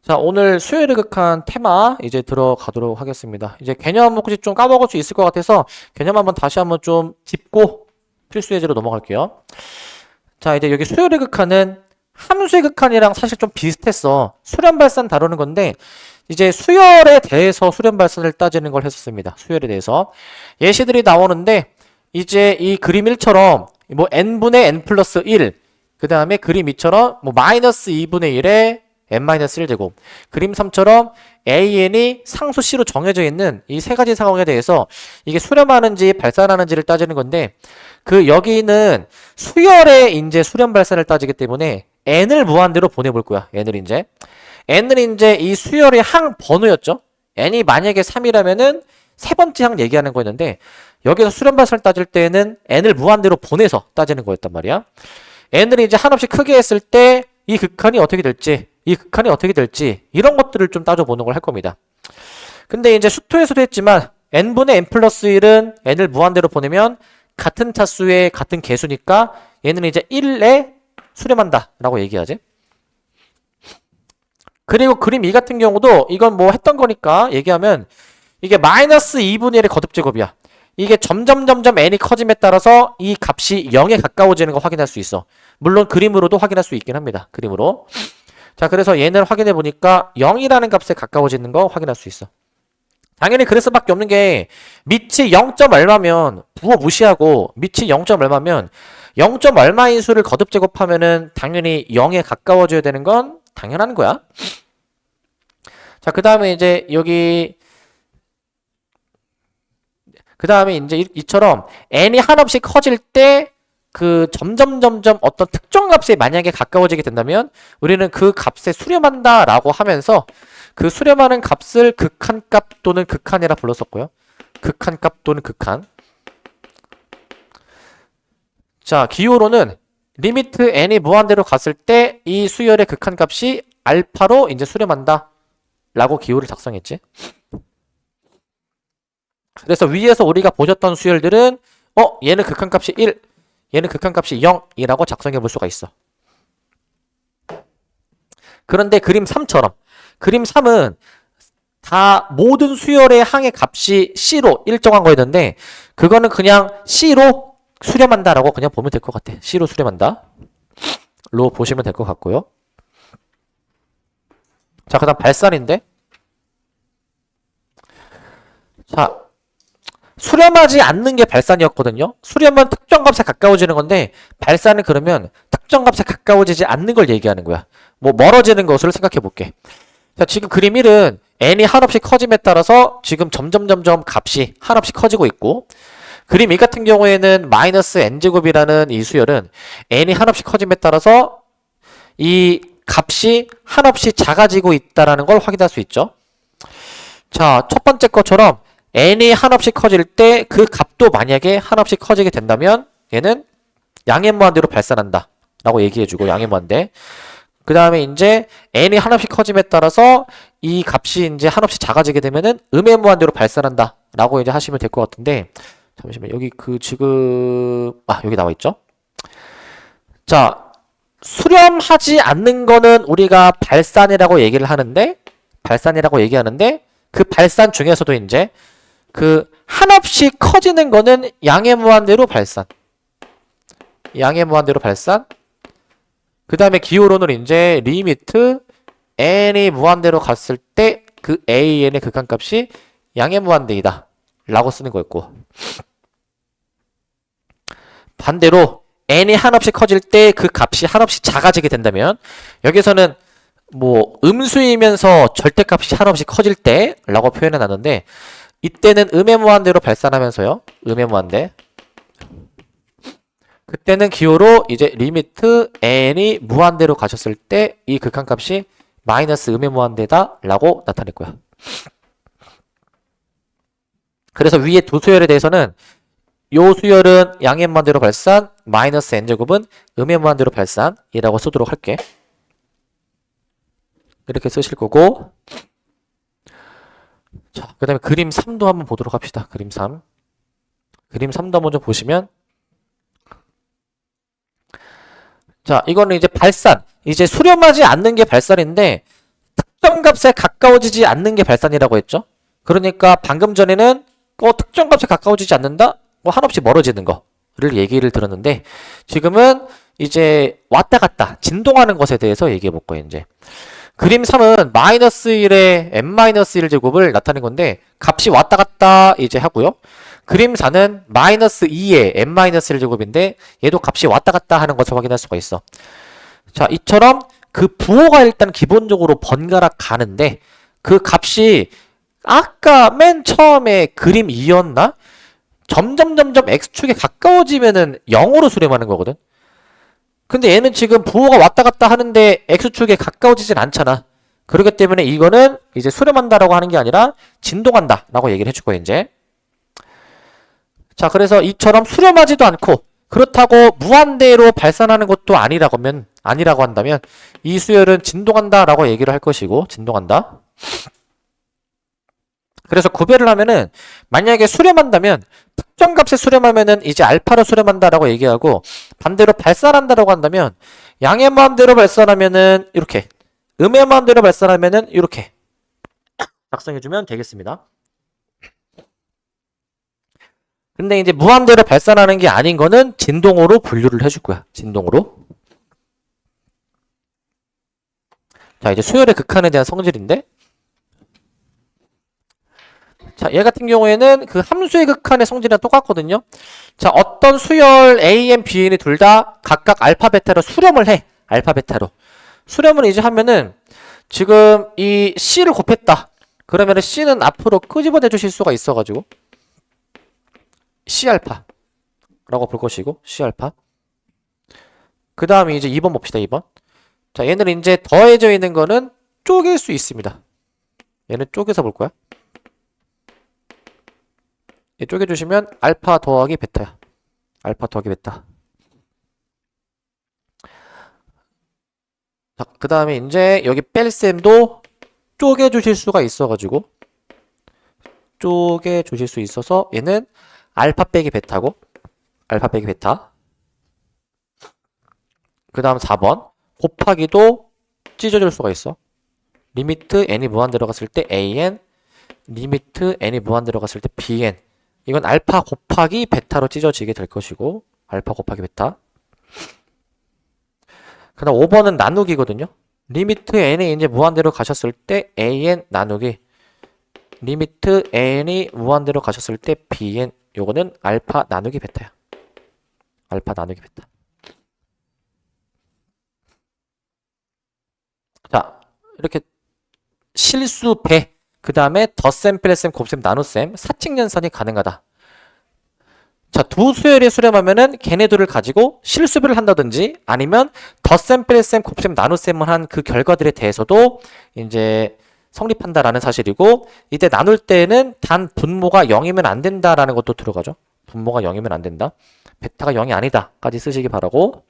자, 오늘 수요일에 극한 테마 이제 들어가도록 하겠습니다. 이제 개념 혹시 좀 까먹을 수 있을 것 같아서 개념 한번 다시 한번 좀 짚고 필수 예제로 넘어갈게요. 자, 이제 여기 수요일에 극한은 함수의 극한이랑 사실 좀 비슷했어. 수렴 발산 다루는 건데 이제 수열에 대해서 수렴 발산을 따지는 걸 했었습니다. 수열에 대해서 예시들이 나오는데 이제 이 그림 1처럼 뭐 n분의 n 플러스 1, 그 다음에 그림 2처럼 뭐 마이너스 2분의 1에 n-1제곱, 그림 3처럼 an이 상수 c로 정해져 있는 이 세 가지 상황에 대해서 이게 수렴하는지 발산하는지를 따지는 건데, 그 여기는 수열의 이제 수렴 발산을 따지기 때문에 n을 무한대로 보내볼 거야. n을 이제 이 수열의 항 번호였죠. n이 만약에 3이라면은 세 번째 항 얘기하는 거였는데, 여기서 수렴 발산을 따질 때는 n을 무한대로 보내서 따지는 거였단 말이야. n을 이제 한없이 크게 했을 때 이 극한이 어떻게 될지, 이런 것들을 좀 따져보는 걸 할 겁니다. 근데 이제 수토에서도 했지만 n분의 n 플러스 1은 n을 무한대로 보내면 같은 차수의 같은 개수니까 얘는 이제 1에 수렴한다 라고 얘기하지. 그리고 그림 2 같은 경우도 이건 뭐 했던 거니까 얘기하면 이게 마이너스 2분의 1의 거듭제곱이야. 이게 점점 n이 커짐에 따라서 이 값이 0에 가까워지는 거 확인할 수 있어. 물론 그림으로도 확인할 수 있긴 합니다. 그림으로. 자, 그래서 얘는 확인해 보니까 0이라는 값에 가까워지는 거 확인할 수 있어. 당연히 그럴 수밖에 없는 게 밑이 0. 얼마면 부호 무시하고 밑이 0. 얼마면 0. 얼마인 수를 거듭 제곱하면은 당연히 0에 가까워져야 되는 건 당연한 거야. 자, 그 다음에 이제 여기 이제 이처럼 n이 한없이 커질 때 그 점점 어떤 특정 값에 만약에 가까워지게 된다면 우리는 그 값에 수렴한다 라고 하면서 그 수렴하는 값을 극한값 또는 극한이라 불렀었고요. 극한값 또는 극한. 자, 기호로는 리미트 n이 무한대로 갔을 때 이 수열의 극한값이 알파로 이제 수렴한다 라고 기호를 작성했지. 그래서 위에서 우리가 보셨던 수열들은 얘는 극한값이 1, 얘는 극한값이 0이라고 작성해 볼 수가 있어. 그런데 그림 3처럼 그림 3은 다 모든 수열의 항의 값이 C로 일정한 거였는데 그거는 그냥 C로 수렴한다 라고 그냥 보면 될 것 같아. C로 수렴한다 로 보시면 될 것 같고요. 자, 그 다음 발산인데, 자, 수렴하지 않는 게 발산이었거든요. 수렴은 특정 값에 가까워지는 건데 발산은 그러면 특정 값에 가까워지지 않는 걸 얘기하는 거야. 뭐 멀어지는 것을 생각해 볼게. 자, 지금 그림 1은 n이 한없이 커짐에 따라서 지금 점점 값이 한없이 커지고 있고, 그림 2 같은 경우에는 마이너스 n제곱이라는 이 수열은 n이 한없이 커짐에 따라서 이 값이 한없이 작아지고 있다는 걸 확인할 수 있죠. 자, 첫 번째 것처럼 n이 한없이 커질 때 그 값도 만약에 한없이 커지게 된다면 얘는 양의 무한대로 발산한다 라고 얘기해주고, 양의 무한대. 그 다음에 이제 n이 한없이 커짐에 따라서 이 값이 이제 한없이 작아지게 되면은 음의 무한대로 발산한다 라고 이제 하시면 될 것 같은데, 잠시만, 여기 지금 여기 나와 있죠. 자, 수렴하지 않는 거는 우리가 발산이라고 얘기를 하는데, 그 발산 중에서도 이제 그 한없이 커지는 거는 양의 무한대로 발산. 그 다음에 기호로는 이제 리미트 n이 무한대로 갔을 때 그 an의 극한값이 양의 무한대이다 라고 쓰는 거였고, 반대로 n이 한없이 커질 때 그 값이 한없이 작아지게 된다면 여기서는 뭐 음수이면서 절대값이 한없이 커질 때 라고 표현해 놨는데, 이때는 음의 무한대로 발산하면서요. 음의 무한대. 그때는 기호로 이제 리미트 n이 무한대로 가셨을 때 이 극한값이 마이너스 음의 무한대다 라고 나타낼 거야. 그래서 위에 두 수열에 대해서는 요 수열은 양의 무한대로 발산, 마이너스 n제곱은 음의 무한대로 발산이라고 쓰도록 할게. 이렇게 쓰실 거고, 자, 그 다음에 그림 3도 한번 보도록 합시다. 그림 3도 먼저 보시면, 자, 이거는 이제 발산, 이제 수렴하지 않는 게 발산인데 특정 특정 값에 가까워지지 않는 게 발산이라고 했죠. 그러니까 방금 전에는 특정 값에 가까워지지 않는다? 한없이 멀어지는 거를 얘기를 들었는데 지금은 이제 왔다 갔다 진동하는 것에 대해서 얘기해 볼 거예요. 이제 그림 3은 마이너스 1의 n-1 제곱을 나타낸 건데 값이 왔다 갔다 이제 하고요. 그림 4는 마이너스 2의 n-1 제곱인데 얘도 값이 왔다 갔다 하는 것을 확인할 수가 있어. 자, 이처럼 그 부호가 일단 기본적으로 번갈아 가는데 그 값이 아까 맨 처음에 그림 2였나? 점점 x축에 가까워지면은 0으로 수렴하는 거거든. 근데 얘는 지금 부호가 왔다 갔다 하는데 x축에 가까워지진 않잖아. 그렇기 때문에 이거는 이제 수렴한다라고 하는 게 아니라 진동한다 라고 얘기를 해줄 거예요, 이제. 자, 그래서 이처럼 수렴하지도 않고 그렇다고 무한대로 발산하는 것도 아니라고 한다면 이 수열은 진동한다 라고 얘기를 할 것이고, 진동한다. 그래서 구별을 하면은 만약에 수렴한다면 특정 값에 수렴하면은 이제 알파로 수렴한다라고 얘기하고 반대로 발산한다라고 한다면 양의 마음대로 발산하면은 이렇게 음의 마음대로 발산하면은 이렇게 작성해주면 되겠습니다. 근데 이제 무한대로 발산하는 게 아닌 거는 진동으로 분류를 해줄 거야. 진동으로. 자, 이제 수열의 극한에 대한 성질인데 자, 얘 같은 경우에는 그 함수의 극한의 성질이랑 똑같거든요. 자, 어떤 수열 a, n, b, n이 둘 다 각각 알파, 베타로 수렴을 해. 알파, 베타로. 수렴을 이제 하면은 지금 이 c를 곱했다. 그러면은 c는 앞으로 끄집어내 주실 수가 있어가지고 C알파 라고 볼 것이고 C알파. 그 다음에 이제 2번 봅시다. 2번. 자, 얘는 이제 더해져 있는 거는 쪼갤 수 있습니다. 얘는 쪼개서 볼 거야. 얘 쪼개주시면 알파 더하기 베타야. 알파 더하기 베타. 자, 그 다음에 이제 여기 뺄셈도 쪼개주실 수가 있어가지고 쪼개주실 수 있어서 얘는 알파 빼기 베타고 알파 빼기 베타. 그 다음 4번 곱하기도 찢어줄 수가 있어. 리미트 n이 무한대로 갔을 때 an, 리미트 n이 무한대로 갔을 때 bn. 이건 알파 곱하기 베타로 찢어지게 될 것이고 알파 곱하기 베타. 그 다음 5번은 나누기거든요. 리미트 n이 이제 무한대로 가셨을 때 an 나누기, 리미트 n이 무한대로 가셨을 때 bn. 요거는 알파 나누기 베타야. 알파 나누기 베타. 자, 이렇게 실수 배, 그 다음에 덧셈, 뺄셈, 곱셈, 나눗셈, 사칙연산이 가능하다. 자, 두 수열이 수렴하면은 걔네들을 가지고 실수배를 한다든지 아니면 덧셈, 뺄셈, 곱셈, 나눗셈을 한 그 결과들에 대해서도 이제 성립한다라는 사실이고, 이때 나눌 때는 단 분모가 0이면 안 된다라는 것도 들어가죠. 분모가 0이면 안 된다. 베타가 0이 아니다까지 쓰시기 바라고.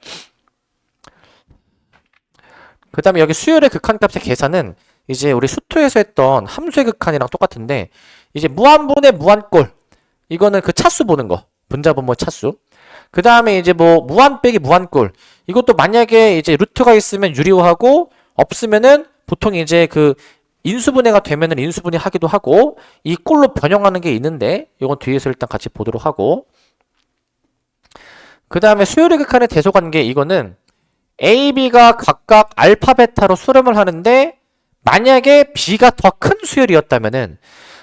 그 다음에 여기 수열의 극한값의 계산은 이제 우리 수투에서 했던 함수의 극한이랑 똑같은데, 이제 무한분의 무한꼴, 이거는 그 차수 보는 거, 분자분모 차수. 그 다음에 이제 뭐 무한 빼기 무한꼴, 이것도 만약에 이제 루트가 있으면 유리화하고 없으면은 보통 이제 그 인수분해가 되면은 인수분해 하기도 하고, 이 꼴로 변형하는 게 있는데 이건 뒤에서 일단 같이 보도록 하고, 그 다음에 수열의 극한의 대소관계, 이거는 A, B가 각각 알파, 베타로 수렴을 하는데 만약에 B가 더 큰 수열이었다면은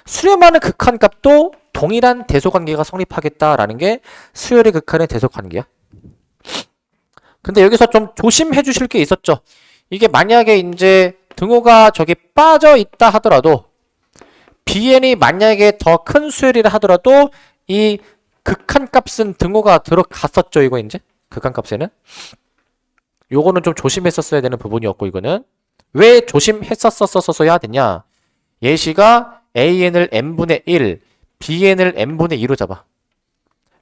수렴하는 극한값도 동일한 대소관계가 성립하겠다라는 게 수열의 극한의 대소관계야. 근데 여기서 좀 조심해 주실 게 있었죠. 이게 만약에 이제 등호가 저기 빠져 있다 하더라도, bn이 만약에 더 큰 수열이라 하더라도 이 극한값은 등호가 들어갔었죠. 이거 이제 극한값에는 요거는 좀 조심했었어야 되는 부분이었고, 이거는 왜 조심했었어야 되냐. 예시가 an을 n분의 1, bn을 n분의 2로 잡아.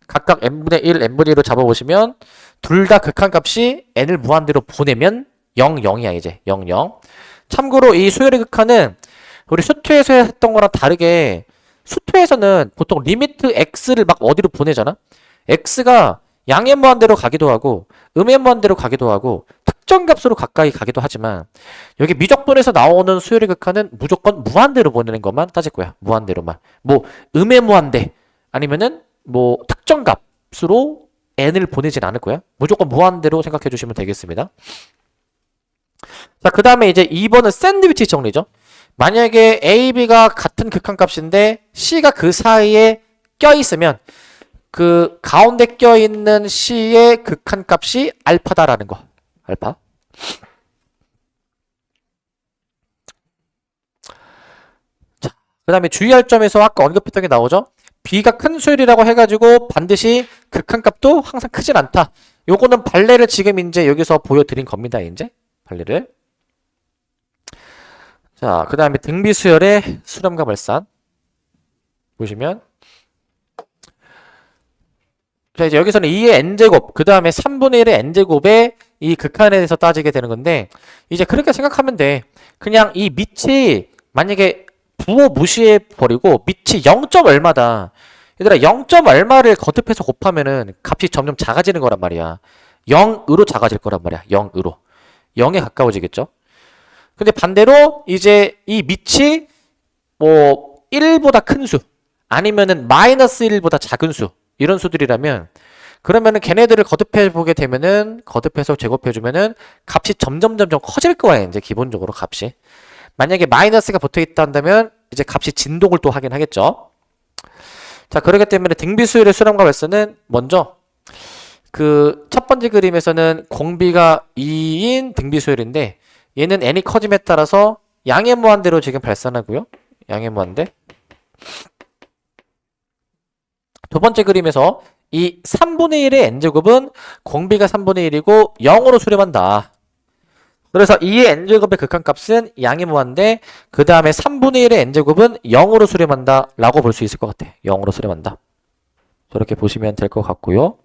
각각 n분의 1, n분의 2로 잡아보시면 둘 다 극한값이 n을 무한대로 보내면 0, 0이야. 이제 0, 0. 참고로 이 수열의 극한은 우리 수투에서 했던 거랑 다르게, 수투에서는 보통 리미트 x를 막 어디로 보내잖아. x가 양의 무한대로 가기도 하고 음의 무한대로 가기도 하고 특정 값으로 가까이 가기도 하지만 여기 미적분에서 나오는 수열의 극한은 무조건 무한대로 보내는 것만 따질 거야. 무한대로만. 뭐 음의 무한대 아니면은 뭐 특정 값으로 n을 보내진 않을 거야. 무조건 무한대로 생각해 주시면 되겠습니다. 자, 그 다음에 이제 2번은 샌드위치 정리죠. 만약에 A, B가 같은 극한값인데 C가 그 사이에 껴있으면 그 가운데 껴있는 C의 극한값이 알파다라는 거. 알파. 자, 그 다음에 주의할 점에서 아까 언급했던 게 나오죠. B가 큰 수열이라고 해가지고 반드시 극한값도 항상 크진 않다. 요거는 발레를 지금 이제 여기서 보여드린 겁니다. 이제 발레를. 자, 그 다음에 등비수열의 수렴과 발산 보시면 자, 이제 여기서는 2의 n제곱 그 다음에 3분의 1의 n제곱의 이 극한에 대해서 따지게 되는 건데 이제 그렇게 생각하면 돼. 그냥 이 밑이 만약에 부호 무시해 버리고 밑이 0. 얼마다. 얘들아 0. 얼마를 거듭해서 곱하면은 값이 점점 작아지는 거란 말이야. 0으로 작아질 거란 말이야. 0으로. 0에 가까워지겠죠. 근데 반대로 이제 이 밑이 뭐 1보다 큰 수 아니면은 마이너스 1보다 작은 수 이런 수들이라면 그러면은 걔네들을 거듭해 보게 되면은 거듭해서 제곱해 주면은 값이 점점 커질 거야. 이제 기본적으로 값이. 만약에 마이너스가 붙어 있다 한다면 이제 값이 진동을 또 하긴 하겠죠. 자, 그렇기 때문에 등비수열의 수렴과 발산은 먼저 그 첫 번째 그림에서는 공비가 2인 등비수열인데 얘는 n이 커짐에 따라서 양의 무한대로 지금 발산하고요. 양의 무한대. 두 번째 그림에서 이 3분의 1의 n제곱은 공비가 3분의 1이고 0으로 수렴한다. 그래서 2의 n제곱의 극한값은 양의 무한대, 그 다음에 3분의 1의 n제곱은 0으로 수렴한다 라고 볼 수 있을 것 같아. 0으로 수렴한다. 저렇게 보시면 될 것 같고요.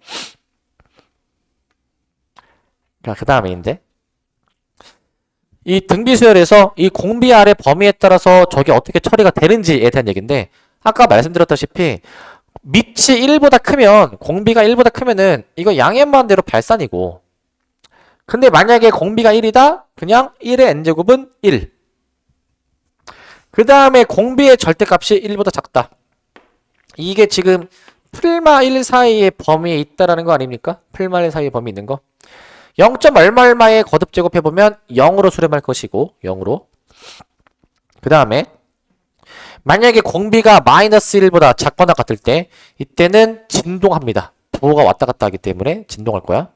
자, 그 다음에 이제 이 등비수열에서 이 공비 아래 범위에 따라서 저게 어떻게 처리가 되는지에 대한 얘기인데 아까 말씀드렸다시피 밑이 1보다 크면 공비가 1보다 크면은 이거 양의 무한대로 발산이고 근데 만약에 공비가 1이다? 그냥 1의 n제곱은 1. 그 다음에 공비의 절대값이 1보다 작다. 이게 지금 풀마 1 사이의 범위에 있다라는 거 아닙니까? 풀마 1 사이의 범위 있는 거. 0. 얼마에 거듭 제곱해보면 0으로 수렴할 것이고 0으로. 그 다음에 만약에 공비가 마이너스 1보다 작거나 같을 때 이때는 진동합니다. 부호가 왔다 갔다 하기 때문에 진동할 거야.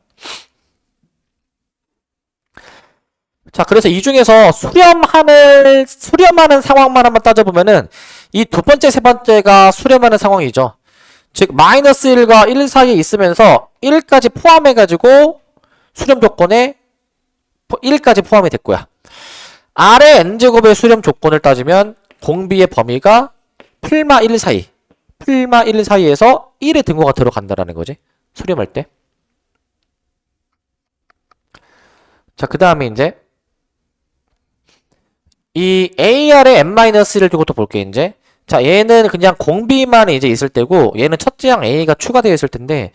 자, 그래서 이 중에서 수렴하는 상황만 한번 따져보면은 이 두 번째, 세 번째가 수렴하는 상황이죠. 즉 마이너스 1과 1 사이에 있으면서 1까지 포함해가지고 수렴 조건에 1까지 포함이 됐고요. 아래 n제곱의 수렴 조건을 따지면 공비의 범위가 풀마 1 사이에서 1의 등호가 들어간다라는 거지. 수렴할 때. 자, 그 다음에 이제 이 AR에 n-1을 두고 또 볼게 이제. 자, 얘는 그냥 공비만 이제 있을 때고 얘는 첫째 항 A가 추가되어 있을 텐데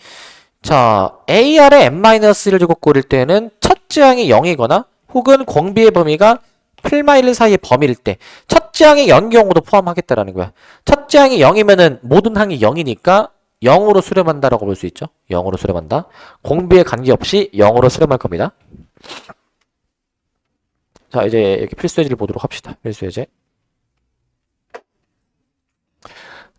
자, AR에 n-1을 두고 꾸릴 때는 첫째 항이 0이거나 혹은 공비의 범위가 풀마 1 사이의 범위일 때 첫째 항의 0 경우도 포함하겠다라는 거야. 첫째 항이 0이면은 모든 항이 0이니까 0으로 수렴한다라고 볼 수 있죠. 0으로 수렴한다. 공비에 관계없이 0으로 수렴할 겁니다. 자, 이제 여기 필수 예제를 보도록 합시다. 필수 예제.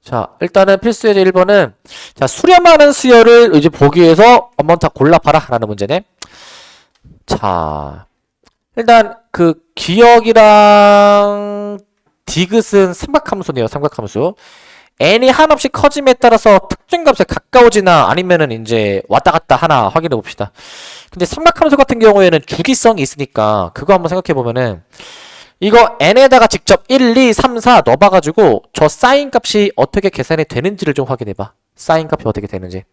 자, 일단은 필수 예제 1번은 자, 수렴하는 수열을 이제 보기 위해서 한번 다 골라봐라 라는 문제네. 자, 일단 그 기억이랑 디귿은 삼각함수네요. 삼각함수. n이 한없이 커짐에 따라서 특정 값에 가까워지나 아니면은 이제 왔다 갔다 하나 확인해 봅시다. 근데 삼각함수 같은 경우에는 주기성이 있으니까 그거 한번 생각해 보면은 이거 n에다가 직접 1, 2, 3, 4 넣어봐가지고 저 사인 값이 어떻게 계산이 되는지를 좀 확인해봐. 사인 값이 어떻게 되는지.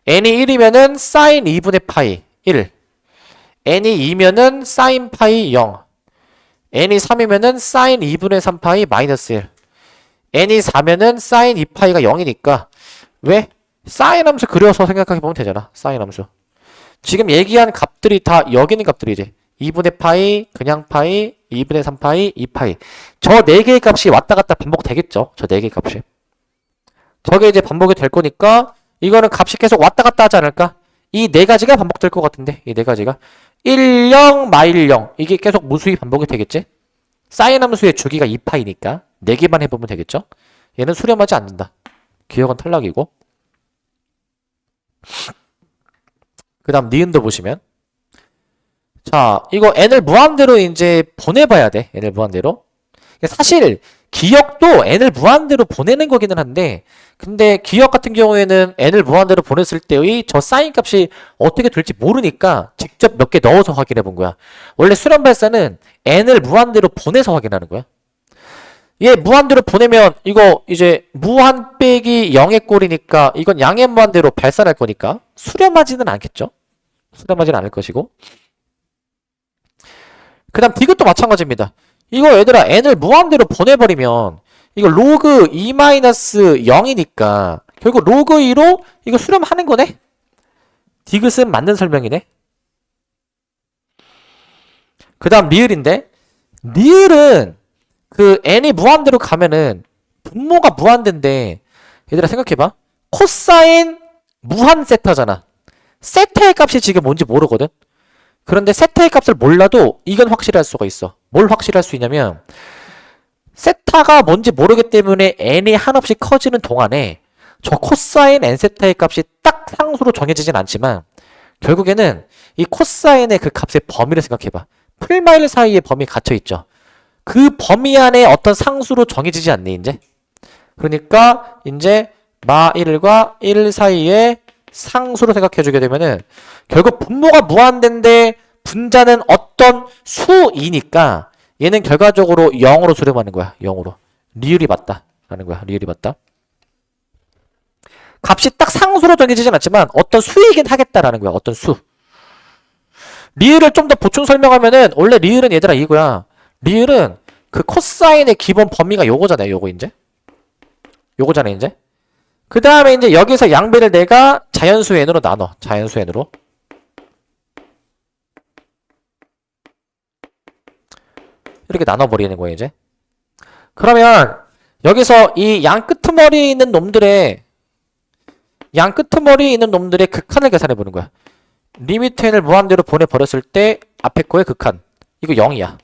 n이 1이면은 사인 2분의 파이 1. n이 2면은 사인 파이 0. n이 3이면은 사인 2분의 3 파이 마이너스 1. n이 4면은 사인 2파이가 0이니까 왜? 사인 함수 그려서 생각해보면 되잖아. 사인 함수. 지금 얘기한 값들이 다 여기 있는 값들이지. 2분의 파이, 그냥 파이, 2분의 3파이, 2파이. 저 4개의 값이 왔다 갔다 반복되겠죠. 저 4개의 값이. 저게 이제 반복이 될 거니까 이거는 값이 계속 왔다 갔다 하지 않을까? 이 4가지가 반복될 것 같은데. 이 4가지가. 1, 0, 마일 0. 이게 계속 무수히 반복이 되겠지? 사인 함수의 주기가 2파이니까 4개만 해보면 되겠죠? 얘는 수렴하지 않는다. 기억은 탈락이고. 그 다음 니은도 보시면 자 이거 n을 무한대로 이제 보내봐야 돼. n을 무한대로. 사실 기억도 n을 무한대로 보내는 거기는 한데 근데 기억 같은 경우에는 n을 무한대로 보냈을 때의 저 사인 값이 어떻게 될지 모르니까 직접 몇 개 넣어서 확인해 본 거야. 원래 수렴 발사는 n을 무한대로 보내서 확인하는 거야. 얘 무한대로 보내면 이거 이제 무한 빼기 0의 꼴이니까 이건 양의 무한대로 발산할 거니까 수렴하지는 않겠죠. 수렴하지는 않을 것이고 그 다음 디귿도 마찬가지입니다. 이거 얘들아 n을 무한대로 보내버리면 이거 로그 2-0이니까 결국 로그 2로 이거 수렴하는 거네. 디귿은 맞는 설명이네. 그 다음 리을인데 리을은 그 n이 무한대로 가면은 분모가 무한대인데 얘들아 생각해봐. 코사인 무한 세타잖아. 세타의 값이 지금 뭔지 모르거든. 그런데 세타의 값을 몰라도 이건 확실할 수가 있어. 뭘 확실할 수 있냐면 세타가 뭔지 모르기 때문에 n이 한없이 커지는 동안에 저 코사인 n 세타의 값이 딱 상수로 정해지진 않지만 결국에는 이 코사인의 그 값의 범위를 생각해봐. 풀마일 사이에 범위 갇혀있죠. 그 범위 안에 어떤 상수로 정해지지 않니 이제? 그러니까 이제 마1과 1 사이에 상수로 생각해주게 되면은 결국 분모가 무한대인데 분자는 어떤 수이니까 얘는 결과적으로 0으로 수렴하는 거야. 0으로. 리을이 맞다. 라는 거야. 리을이 맞다. 값이 딱 상수로 정해지진 않지만 어떤 수이긴 하겠다라는 거야. 어떤 수. 리을을 좀 더 보충 설명하면은 원래 리을은 얘들아 이거야. 리을은 그 코사인의 기본 범위가 요거잖아요. 요거 이제. 요거잖아요. 이제. 그 다음에 이제 여기서 양배를 내가 자연수 n으로 나눠. 자연수 n으로. 이렇게 나눠버리는 거예요, 이제. 그러면 여기서 이 양 끄트머리에 있는 놈들의 극한을 계산해 보는 거야. 리미트 n을 무한대로 보내버렸을 때 앞에 거의 극한. 이거 0이야.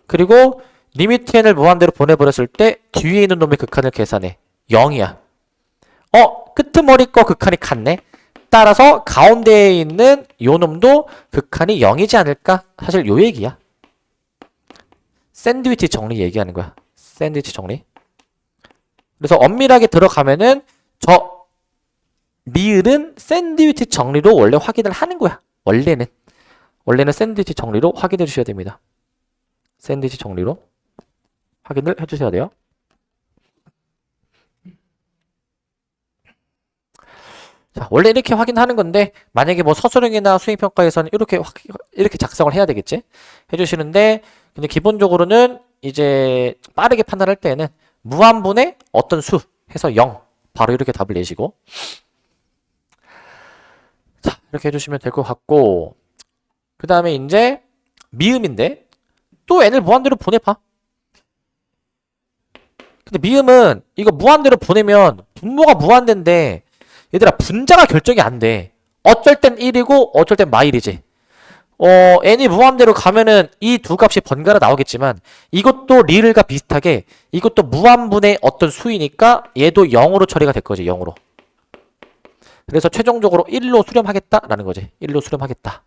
그리고 리미트 n을 무한대로 보내버렸을 때 뒤에 있는 놈의 극한을 계산해. 0이야. 끄트머리 거 극한이 같네. 따라서 가운데에 있는 요 놈도 극한이 0이지 않을까? 사실 요 얘기야. 샌드위치 정리 얘기하는 거야. 샌드위치 정리. 그래서 엄밀하게 들어가면은 저 리을은 샌드위치 정리로 원래 확인을 하는 거야. 원래는 샌드위치 정리로 확인해 주셔야 됩니다. 샌드위치 정리로 확인을 해주셔야 돼요. 자, 원래 이렇게 확인하는 건데 만약에 뭐 서술형이나 수행평가에서는 이렇게 작성을 해야 되겠지? 해주시는데 근데 기본적으로는 이제 빠르게 판단할 때는 무한분의 어떤 수 해서 0 바로 이렇게 답을 내시고 자 이렇게 해주시면 될 것 같고 그 다음에 이제 미음인데 또 n을 무한대로 보내봐. 근데 미음은 이거 무한대로 보내면 분모가 무한대인데 얘들아 분자가 결정이 안 돼. 어쩔 땐 1이고 어쩔 땐 마일이지. n이 무한대로 가면은 이 두 값이 번갈아 나오겠지만 이것도 리을과 비슷하게 이것도 무한분의 어떤 수이니까 얘도 0으로 처리가 될 거지. 0으로. 그래서 최종적으로 1로 수렴하겠다라는 거지. 1로 수렴하겠다.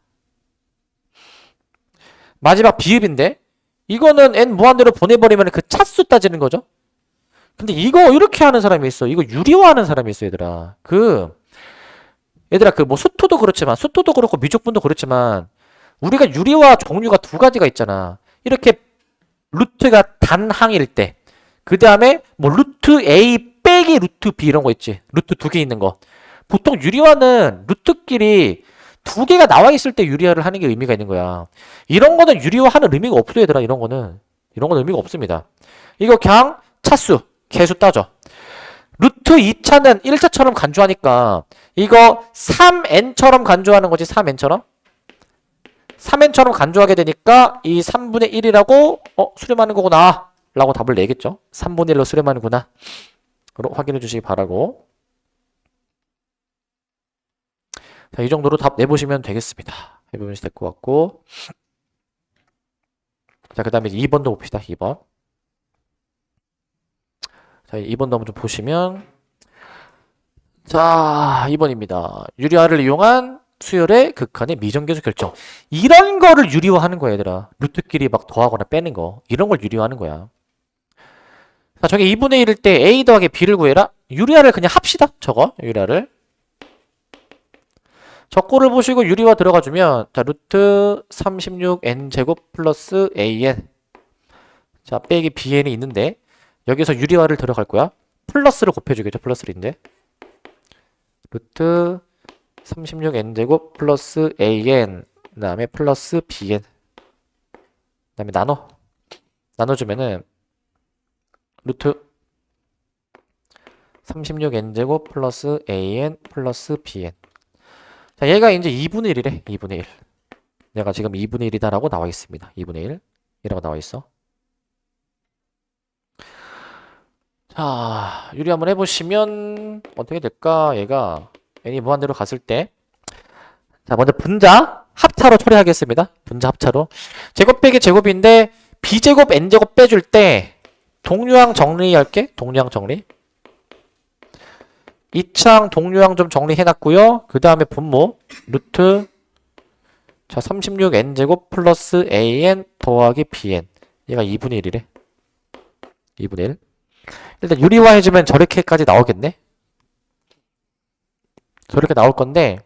마지막 비읍인데 이거는 n 무한대로 보내버리면 그 차수 따지는 거죠. 근데 이거 이렇게 하는 사람이 있어. 이거 유리화하는 사람이 있어, 얘들아. 얘들아 그 뭐 수토도 그렇고 미적분도 그렇지만 우리가 유리화 종류가 두 가지가 있잖아. 이렇게 루트가 단항일 때, 그 다음에 뭐 루트 A 빼기 루트 B 이런 거 있지. 루트 두 개 있는 거. 보통 유리화는 루트끼리 두 개가 나와 있을 때 유리화를 하는 게 의미가 있는 거야. 이런 거는 유리화하는 의미가 없어, 얘들아. 이런 거는 의미가 없습니다. 이거 그냥 차수, 개수 따져. 루트 2차는 1차처럼 간주하니까 이거 3n처럼 간주하는 거지. 3n처럼 3n처럼 간주하게 되니까 이 3분의 1이라고 수렴하는 거구나 라고 답을 내겠죠. 3분의 1로 수렴하는구나 로 확인해 주시기 바라고. 자, 이 정도로 답 내보시면 되겠습니다. 해보면 될 것 같고. 자, 그 다음에 2번도 봅시다. 2번. 자, 2번도 한번 좀 보시면. 자, 2번입니다. 유리화를 이용한 수열의 극한의 미정계수 결정. 이런 거를 유리화하는 거야, 얘들아. 루트끼리 막 더하거나 빼는 거. 이런 걸 유리화하는 거야. 자, 저게 2분의 1일 때 A 더하기 B를 구해라. 유리화를 그냥 합시다. 저거, 유리화를. 적고를 보시고 유리화 들어가주면, 자, 루트 36n제곱 플러스 an. 자, 빼기 bn이 있는데, 여기서 유리화를 들어갈 거야. 플러스를 곱해주겠죠. 플러스인데. 루트 36n제곱 플러스 an. 그 다음에 플러스 bn. 그 다음에 나눠주면은, 루트 36n제곱 플러스 an 플러스 bn. 자, 얘가 이제 2분의 1이래. 2분의 1. 내가 지금 2분의 1이다라고 나와 있습니다. 2분의 1. 이라고 나와 있어. 자, 유리 한번 해보시면 어떻게 될까? 얘가 n이 무한대로 갔을 때, 자, 먼저 분자 합차로 처리하겠습니다. 분자 합차로. 제곱 빼기 제곱인데 b제곱 n제곱 빼줄 때 동류항 정리할게. 동류항 정리. 2창 동류항 좀 정리해놨고요. 그 다음에 분모 루트, 자, 36n제곱 플러스 an 더하기 bn. 얘가 2분의 1이래. 2분의 1. 일단 유리화 해주면 저렇게까지 나오겠네. 저렇게 나올 건데,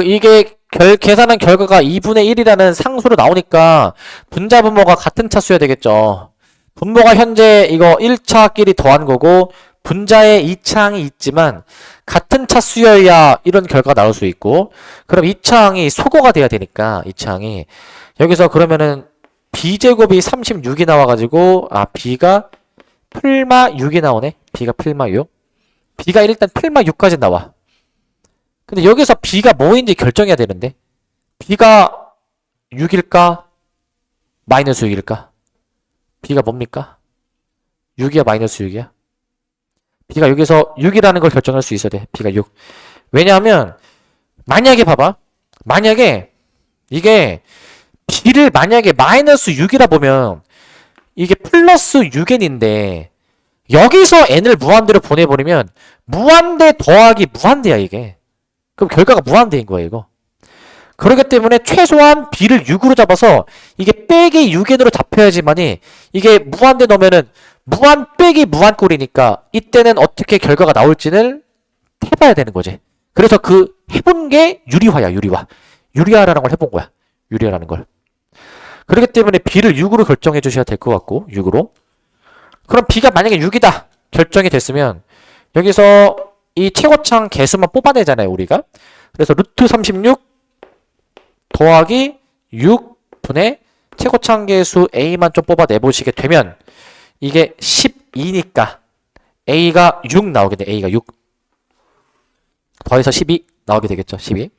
이게 계산한 결과가 2분의 1이라는 상수로 나오니까 분자 분모가 같은 차수여야 되겠죠. 분모가 현재 이거 1차끼리 더한 거고 분자에 2차항이 있지만 같은 차수여야 이런 결과가 나올 수 있고, 그럼 2차항이 소거가 돼야 되니까 2차항이 여기서 그러면은 b제곱이 36이 나와가지고, b가 풀마 6이 나오네. b가 풀마 6. b가 일단 풀마 6까지 나와. 근데 여기서 b가 뭐인지 결정해야 되는데, b가 6일까? 마이너스 6일까? b가 뭡니까? 6이야, 마이너스 6이야? b가 여기서 6이라는 걸 결정할 수 있어야 돼. b가 6. 왜냐하면 만약에 봐봐. 만약에 이게 b를 만약에 마이너스 6이라 보면 이게 플러스 6n인데 여기서 n을 무한대로 보내버리면 무한대 더하기 무한대야, 이게. 그럼 결과가 무한대인 거야, 이거. 그렇기 때문에 최소한 b를 6으로 잡아서 이게 빼기 6n으로 잡혀야지만이 이게 무한대 넣으면은 무한 빼기 무한꼴이니까 이때는 어떻게 결과가 나올지를 해봐야 되는 거지. 그래서 해본 게 유리화야, 유리화. 유리화라는 걸 해본 거야. 유리화라는 걸. 그렇기 때문에 b를 6으로 결정해 주셔야 될 것 같고, 6으로. 그럼 b가 만약에 6이다 결정이 됐으면 여기서 이 최고창 개수만 뽑아내잖아요, 우리가. 그래서 루트 36 더하기 6분의 최고창 개수 a만 좀 뽑아내보시게 되면 이게 12니까 a가 6 나오게 돼. a가 6 더해서 12 나오게 되겠죠. 12.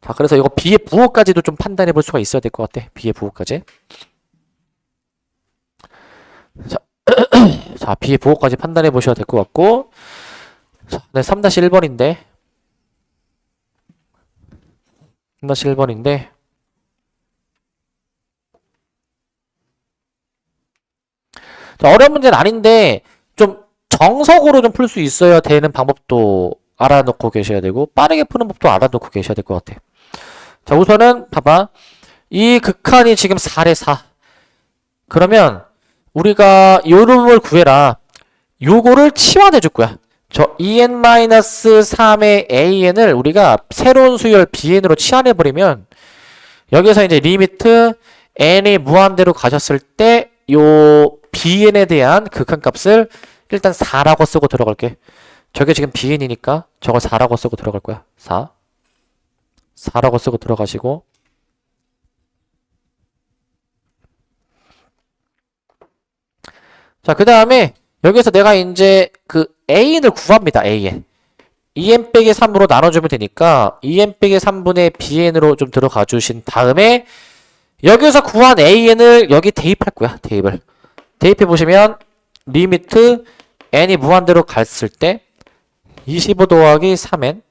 자, 그래서 이거 b의 부호까지도 좀 판단해 볼 수가 있어야 될 것 같아. b의 부호까지. 자, b의 부호까지 판단해 보셔야 될 것 같고, 자, 네, 3-1번인데 3-1번인데 자, 어려운 문제는 아닌데 좀 정석으로 좀 풀 수 있어야 되는 방법도 알아놓고 계셔야 되고 빠르게 푸는 법도 알아놓고 계셔야 될 것 같아. 자, 우선은 봐봐. 이 극한이 지금 4래 4. 그러면 우리가 요 놈을 구해라. 요거를 치환해 줄 거야. 저 en-3의 an을 우리가 새로운 수열 bn으로 치환해 버리면 여기서 이제 리미트 n이 무한대로 가셨을 때 요 bn에 대한 극한값을 일단 4라고 쓰고 들어갈게. 저게 지금 bn이니까 저걸 4라고 쓰고 들어갈 거야. 4라고 쓰고 들어가시고, 자, 그 다음에 여기서 내가 이제 그 AN을 구합니다. AN. 2n 빼기 3으로 나눠주면 되니까 2n 빼기 3분의 bn으로 좀 들어가 주신 다음에 여기서 구한 AN을 여기 대입할 거야. 대입을. 대입해 보시면 리미트 n이 무한대로 갔을 때 25 더하기 3n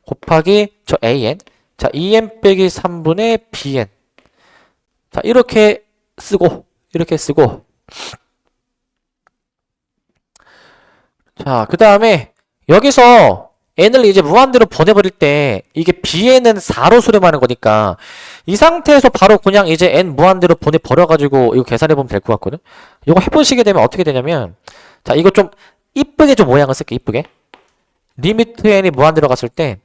곱하기 저 AN. 자, 2n 빼기 3분의 bn. 자, 이렇게 쓰고 자, 그 다음에 여기서 n을 이제 무한대로 보내버릴 때 이게 bn은 4로 수렴하는 거니까 이 상태에서 바로 그냥 이제 n 무한대로 보내버려가지고 이거 계산해보면 될 것 같거든. 이거 해보시게 되면 어떻게 되냐면 자, 이거 좀 이쁘게 좀 모양을 쓸게. 이쁘게 리미트 n이 무한대로 갔을 때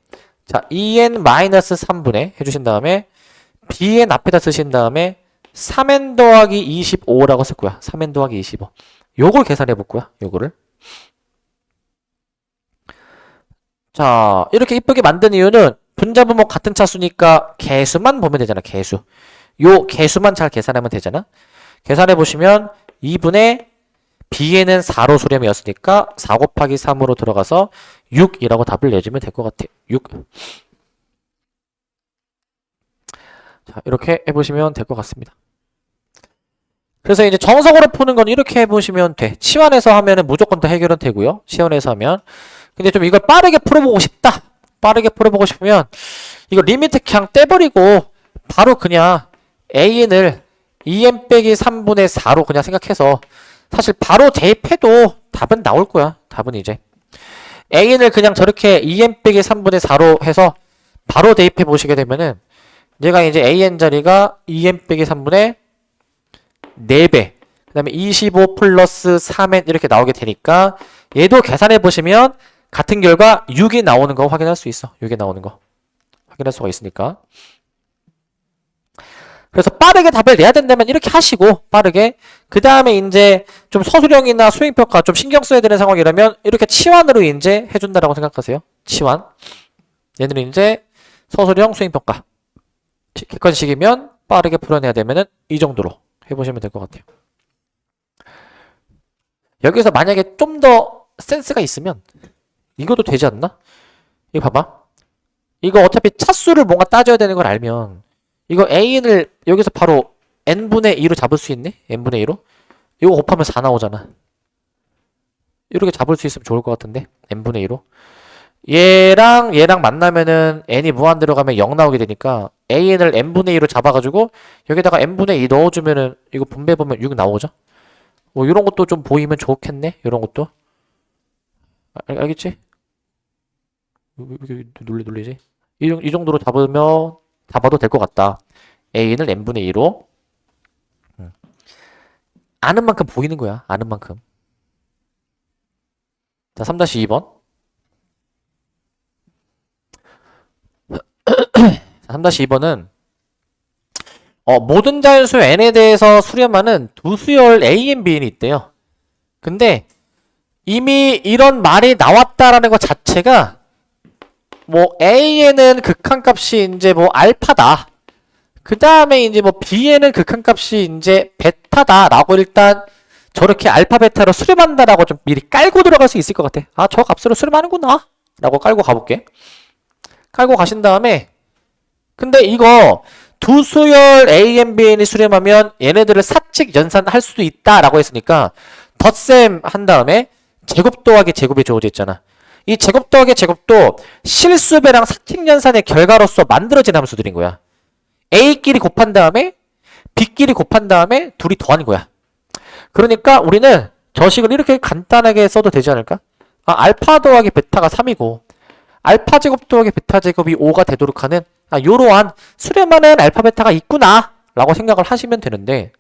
자, 2n-3분의 해주신 다음에 bn 앞에다 쓰신 다음에 3n 더하기 25라고 쓸 거야. 3n 더하기 25 요걸 계산해 볼 거야. 요거를 자, 이렇게 이쁘게 만든 이유는 분자분모 같은 차수니까 개수만 보면 되잖아. 개수. 요 개수만 잘 계산하면 되잖아. 계산해 보시면 2분의 b에는 4로 수렴이었으니까 4 곱하기 3으로 들어가서 6이라고 답을 내주면 될 것 같아. 6. 자, 이렇게 해보시면 될 것 같습니다. 그래서 이제 정석으로 푸는 건 이렇게 해보시면 돼. 치환해서 하면은 무조건 다 해결은 되고요. 치환해서 하면. 근데 좀 이걸 빠르게 풀어보고 싶다. 빠르게 풀어보고 싶으면 이거 리미트 그냥 떼버리고 바로 그냥 AN을 2n 빼기 3분의 4로 그냥 생각해서 사실 바로 대입해도 답은 나올 거야. 답은 이제 AN을 그냥 저렇게 2n 빼기 3분의 4로 해서 바로 대입해 보시게 되면은 얘가 이제 AN 자리가 2n 빼기 3분의 4배 그 다음에 25 플러스 3n 이렇게 나오게 되니까 얘도 계산해 보시면 같은 결과 6이 나오는 거 확인할 수 있어. 6이 나오는 거 확인할 수가 있으니까. 그래서 빠르게 답을 내야 된다면 이렇게 하시고 빠르게 그 다음에 이제 좀 서술형이나 수행평가 좀 신경 써야 되는 상황이라면 이렇게 치환으로 이제 해준다라고 생각하세요. 치환. 얘는 이제 서술형 수행평가 객관식이면 빠르게 풀어내야 되면은 이 정도로 해보시면 될 것 같아요. 여기서 만약에 좀 더 센스가 있으면 이것도 되지 않나? 이거 봐봐. 이거 어차피 차수를 뭔가 따져야 되는 걸 알면 이거 AN을 여기서 바로 n분의 2로 잡을 수 있네? n분의 2로? 이거 곱하면 4 나오잖아. 이렇게 잡을 수 있으면 좋을 것 같은데? n분의 2로. 얘랑 만나면은 n이 무한 들어가면 0 나오게 되니까 AN을 n분의 2로 잡아가지고 여기다가 n분의 2 넣어주면은 이거 분배해보면 6 나오죠? 뭐 이런 것도 좀 보이면 좋겠네? 이런 것도. 알겠지? 왜 놀리지? 이 정도로 잡아도 될 것 같다. A는 n분의 2로. 아는 만큼 보이는 거야. 아는 만큼. 자, 3-2번. 3-2번은 모든 자연수 n에 대해서 수렴하는 두 수열 a, bn이 있대요. 근데 이미 이런 말이 나왔다라는 것 자체가 뭐 A에는 극한값이 이제 뭐 알파다. 그 다음에 이제 뭐 B에는 극한값이 이제 베타다라고 일단 저렇게 알파 베타로 수렴한다라고 좀 미리 깔고 들어갈 수 있을 것 같아. 아, 저 값으로 수렴하는구나 라고 깔고 가볼게. 깔고 가신 다음에 근데 이거 두 수열 A, Bn이 수렴하면 얘네들을 사칙 연산할 수도 있다라고 했으니까 덧셈 한 다음에 제곱 더하기 제곱이 주어져 있잖아. 이 제곱 더하기 제곱도 실수배랑 사칙 연산의 결과로서 만들어진 함수들인 거야. A끼리 곱한 다음에 B끼리 곱한 다음에 둘이 더한 거야. 그러니까 우리는 저식을 이렇게 간단하게 써도 되지 않을까? 알파 더하기 베타가 3이고 알파 제곱 더하기 베타 제곱이 5가 되도록 하는 요러한 수렴하는 알파 베타가 있구나 라고 생각을 하시면 되는데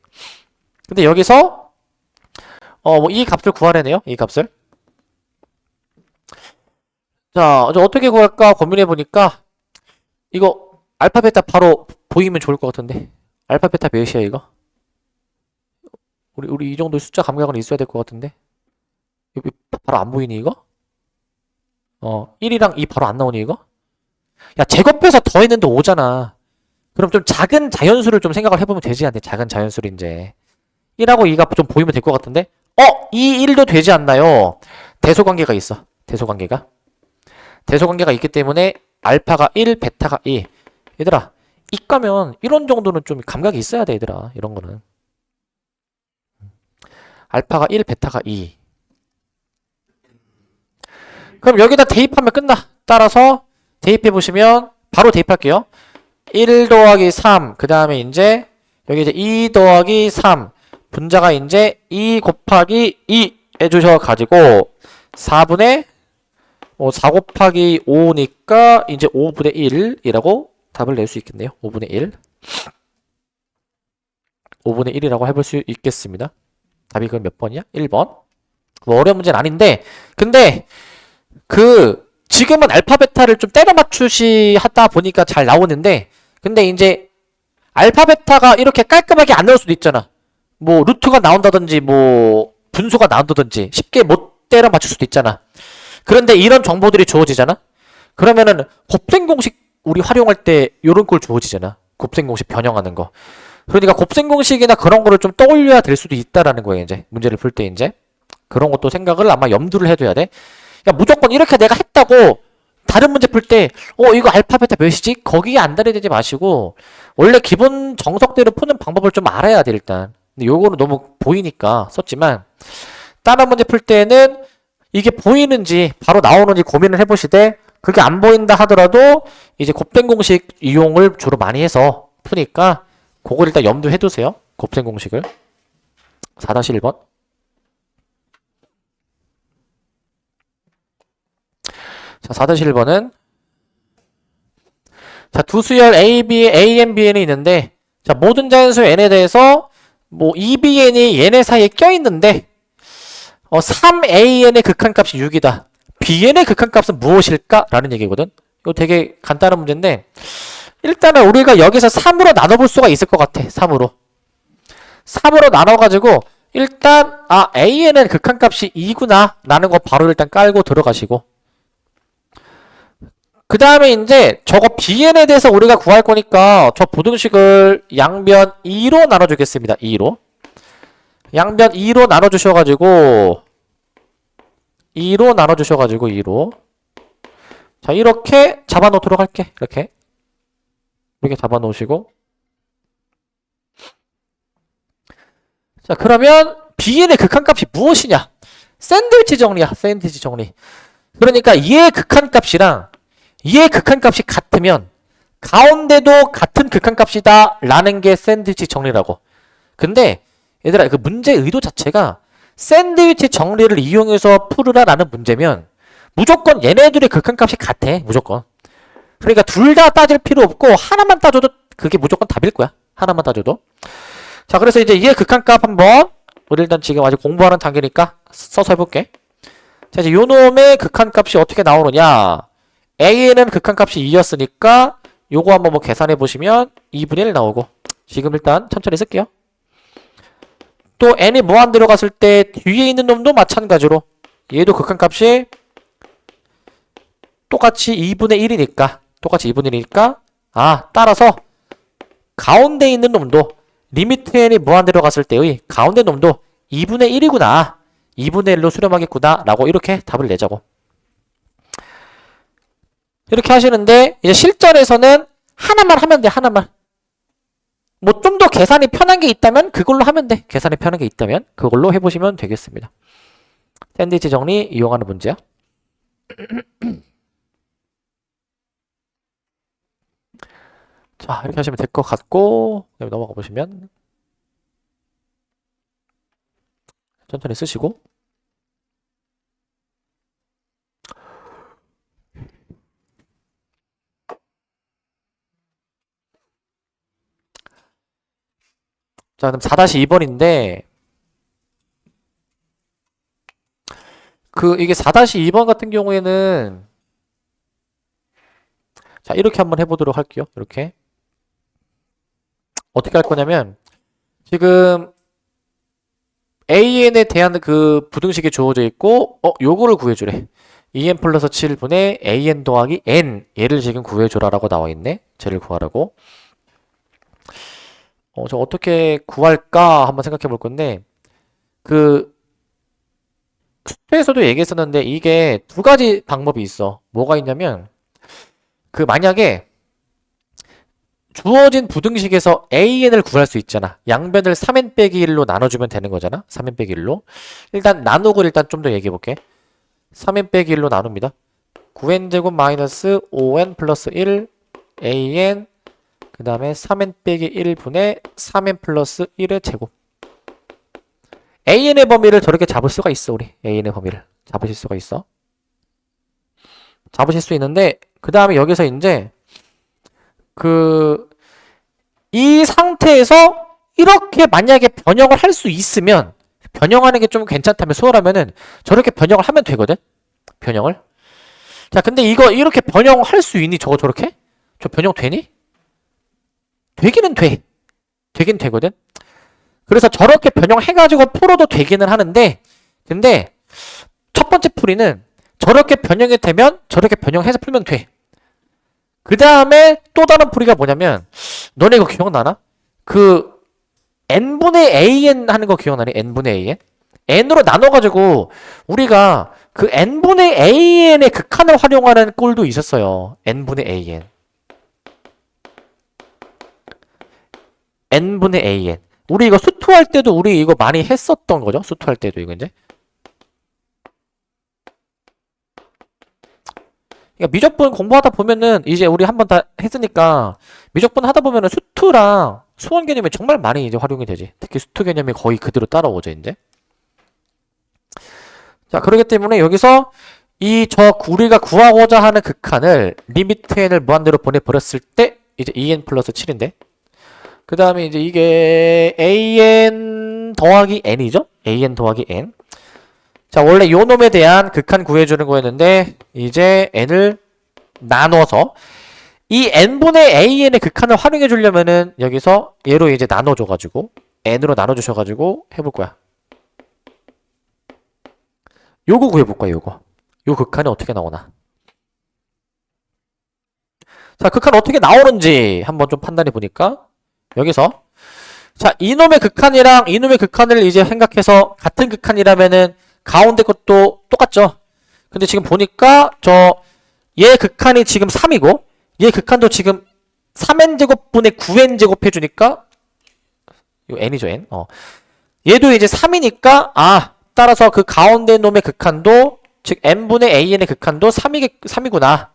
근데 여기서 뭐 이 값을 구하려네요. 이 값을. 자, 어떻게 구할까 고민해 보니까 이거 알파 베타 바로 보이면 좋을 것 같은데 알파 베타 몇이야 이거? 우리 이 정도 숫자 감각은 있어야 될 것 같은데 여기 바로 안 보이니 이거? 1이랑 2 바로 안 나오니 이거? 야, 제곱해서 더했는데 5잖아. 그럼 좀 작은 자연수를 좀 생각을 해보면 되지 않니? 작은 자연수를 이제 1하고 2가 좀 보이면 될 것 같은데 이 1도 되지 않나요? 대소관계가 있어. 대소관계가 있기 때문에 알파가 1, 베타가 2. 얘들아, 이과면 이런 정도는 좀 감각이 있어야 돼, 얘들아. 이런 거는. 알파가 1, 베타가 2. 그럼 여기다 대입하면 끝나. 따라서 대입해 보시면 바로 대입할게요. 1 더하기 3. 그 다음에 이제 여기 이제 2 더하기 3. 분자가 이제 2 곱하기 2 해주셔가지고 4분의 4 곱하기 5니까 이제 5분의 1이라고 답을 낼 수 있겠네요. 5분의 1. 5분의 1이라고 해볼 수 있겠습니다. 답이 그럼 몇 번이야? 1번. 뭐 어려운 문제는 아닌데, 근데 지금은 알파 베타를 좀 때려 맞추시 하다 보니까 잘 나오는데, 근데 이제 알파 베타가 이렇게 깔끔하게 안 나올 수도 있잖아. 뭐 루트가 나온다든지 뭐 분수가 나온다든지 쉽게 못 때려 맞출 수도 있잖아. 그런데 이런 정보들이 주어지잖아. 그러면은 곱셈 공식 우리 활용할 때 요런 걸 주어지잖아. 곱셈 공식 변형하는 거. 그러니까 곱셈 공식이나 그런 거를 좀 떠올려야 될 수도 있다라는 거예요. 이제 문제를 풀 때 이제 그런 것도 생각을 아마 염두를 해둬야 돼. 그러니까 무조건 이렇게 내가 했다고 다른 문제 풀 때 이거 알파 베타 몇이지? 거기에 안달해지지 마시고 원래 기본 정석대로 푸는 방법을 좀 알아야 돼 일단. 근데 요거는 너무 보이니까 썼지만 다른 문제 풀 때는 이게 보이는지 바로 나오는지 고민을 해보시되 그게 안 보인다 하더라도 이제 곱셈 공식 이용을 주로 많이 해서 푸니까 그걸 일단 염두해 두세요. 곱셈 공식을. 4-1번. 자, 4-1번은 자, 두 수열 A, B, A, N, B, N이 있는데 자, 모든 자연수 N에 대해서 뭐 E, B, N이 얘네 사이에 껴있는데 3AN의 극한값이 6이다. BN의 극한값은 무엇일까? 라는 얘기거든. 이거 되게 간단한 문제인데 일단은 우리가 여기서 3으로 나눠볼 수가 있을 것 같아. 3으로 나눠가지고 일단 AN은 극한값이 2구나 라는 거 바로 일단 깔고 들어가시고 그 다음에 이제 저거 BN에 대해서 우리가 구할 거니까 저 부등식을 양변 2로 나눠주겠습니다. 2로. 양변 2로 나눠주셔가지고 2로 자 이렇게 잡아놓도록 할게. 이렇게 잡아놓으시고 자 그러면 BN의 극한값이 무엇이냐? 샌드위치 정리야. 샌드위치 정리. 그러니까 얘의 극한값이랑 얘의 극한값이 같으면 가운데도 같은 극한값이다 라는 게 샌드위치 정리라고. 근데 얘들아 그 문제 의도 자체가 샌드위치 정리를 이용해서 풀으라라는 문제면 무조건 얘네들의 극한값이 같아. 무조건. 그러니까 둘 다 따질 필요 없고 하나만 따져도 그게 무조건 답일 거야. 하나만 따져도. 자 그래서 이제 얘의 극한값 한번 우리 일단 지금 아직 공부하는 단계니까 써서 해볼게. 자 이제 요 놈의 극한값이 어떻게 나오느냐. A는 극한값이 2였으니까 요거 한번 뭐 계산해 보시면 2분의 1 나오고 지금 일단 천천히 쓸게요. 또 n이 무한 들어갔을 때 뒤에 있는 놈도 마찬가지로 얘도 극한값이 똑같이 2분의 1이니까 따라서 가운데 있는 놈도 리미트 n이 무한 들어갔을 때의 가운데 놈도 2분의 1이구나 2분의 1로 수렴하겠구나 라고 이렇게 답을 내자고. 이렇게 하시는데 이제 실전에서는 하나만 하면 돼. 하나만. 뭐 좀 더 계산이 편한 게 있다면 그걸로 하면 돼. 계산이 편한 게 있다면 그걸로 해보시면 되겠습니다. 샌드위치 정리 이용하는 문제야. 자 이렇게 하시면 될 것 같고 넘어가 보시면 천천히 쓰시고 자 그럼 4-2번인데 이게 4-2번 같은 경우에는 자 이렇게 한번 해보도록 할게요. 이렇게 어떻게 할 거냐면 지금 AN에 대한 그 부등식이 주어져 있고 요거를 구해주래. EN 플러스 7분의 AN 더하기 N 얘를 지금 구해줘라 라고 나와있네. 쟤를 구하라고. 저 어떻게 구할까 한번 생각해 볼 건데 수트에서도 얘기했었는데 이게 두 가지 방법이 있어. 뭐가 있냐면 그 만약에 주어진 부등식에서 AN을 구할 수 있잖아. 양변을 3n 빼기 1로 나눠주면 되는 거잖아. 3n 빼기 1로. 일단 나누고 일단 좀 더 얘기해 볼게. 3n 빼기 1로 나눕니다. 9n 제곱 마이너스 5n 플러스 1 AN 그 다음에 3n 빼기 1분의 3n 플러스 1의 제곱. AN의 범위를 저렇게 잡을 수가 있어. 우리 AN의 범위를 잡으실 수가 있어. 잡으실 수 있는데 그 다음에 여기서 이제 이 상태에서 이렇게 만약에 변형을 할 수 있으면 변형하는 게 좀 괜찮다면 수월하면은 저렇게 변형을 하면 되거든. 변형을. 자, 근데 이거 이렇게 변형할 수 있니? 저거 저렇게? 저 변형 되니? 되기는 돼. 되긴 되거든. 그래서 저렇게 변형해가지고 풀어도 되기는 하는데 근데 첫 번째 풀이는 저렇게 변형이 되면 저렇게 변형해서 풀면 돼. 그 다음에 또 다른 풀이가 뭐냐면 너네 이거 기억나나? 그 n분의 an 하는 거 기억나니? n분의 an? n으로 나눠가지고 우리가 그 n분의 an의 극한을 활용하는 꼴도 있었어요. n분의 an. n분의 an. 우리 이거 수투할 때도 우리 이거 많이 했었던 거죠? 수투할 때도 이거 이제. 그러니까 미적분 공부하다 보면은 이제 우리 한번 다 했으니까 미적분 하다 보면은 수투랑 수원 개념이 정말 많이 이제 활용이 되지. 특히 수투 개념이 거의 그대로 따라오죠, 이제. 자, 그렇기 때문에 여기서 우리가 구하고자 하는 극한을 리미트 n을 무한대로 보내버렸을 때 이제 2n 플러스 7인데 그 다음에 이제 이게 an 더하기 n이죠? an 더하기 n. 자, 원래 요 놈에 대한 극한 구해주는 거였는데 이제 n을 나눠서 이 n분의 an의 극한을 활용해 주려면은 여기서 얘로 이제 나눠줘가지고 n으로 나눠주셔가지고 해볼 거야. 요거 구해볼 거야, 요거. 요 극한이 어떻게 나오나. 자, 극한 어떻게 나오는지 한번 좀 판단해 보니까 여기서 자, 이놈의 극한이랑 이놈의 극한을 이제 생각해서 같은 극한이라면은 가운데 것도 똑같죠. 근데 지금 보니까 얘 극한이 지금 3이고 얘 극한도 지금 3n제곱분의 9n제곱 해주니까 이거 n이죠, n. 얘도 이제 3이니까 따라서 그 가운데 놈의 극한도 즉 n분의 an의 극한도 3이구나.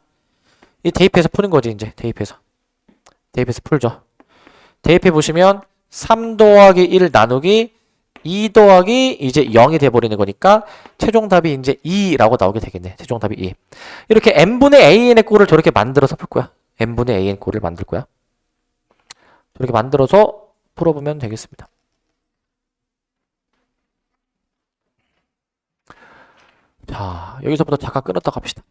이 대입해서 푸는 거지, 이제. 대입해서 풀죠. 대입해 보시면 3 더하기 1 나누기 2 더하기 이제 0이 돼버리는 거니까 최종답이 이제 2라고 나오게 되겠네. 최종답이 2. 이렇게 n분의 an의 꼴을 저렇게 만들어서 풀 거야. n분의 an 꼴을 만들 거야. 저렇게 만들어서 풀어보면 되겠습니다. 자, 여기서부터 잠깐 끊었다 갑시다.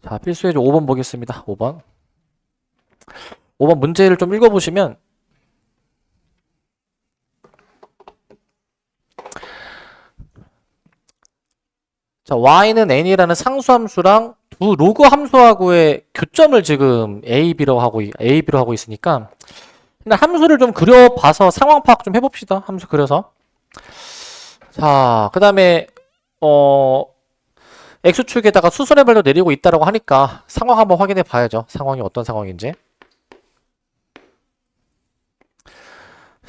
자, 필수예제 5번 보겠습니다. 5번 문제를 좀 읽어보시면 자, y는 n이라는 상수함수랑 두 로그 함수하고의 교점을 지금 AB로 하고 있으니까 일단 함수를 좀 그려봐서 상황 파악 좀 해봅시다. 함수 그려서. 자, 그 다음에 X축에다가 수선의 발도 내리고 있다라고 하니까 상황 한번 확인해 봐야죠. 상황이 어떤 상황인지.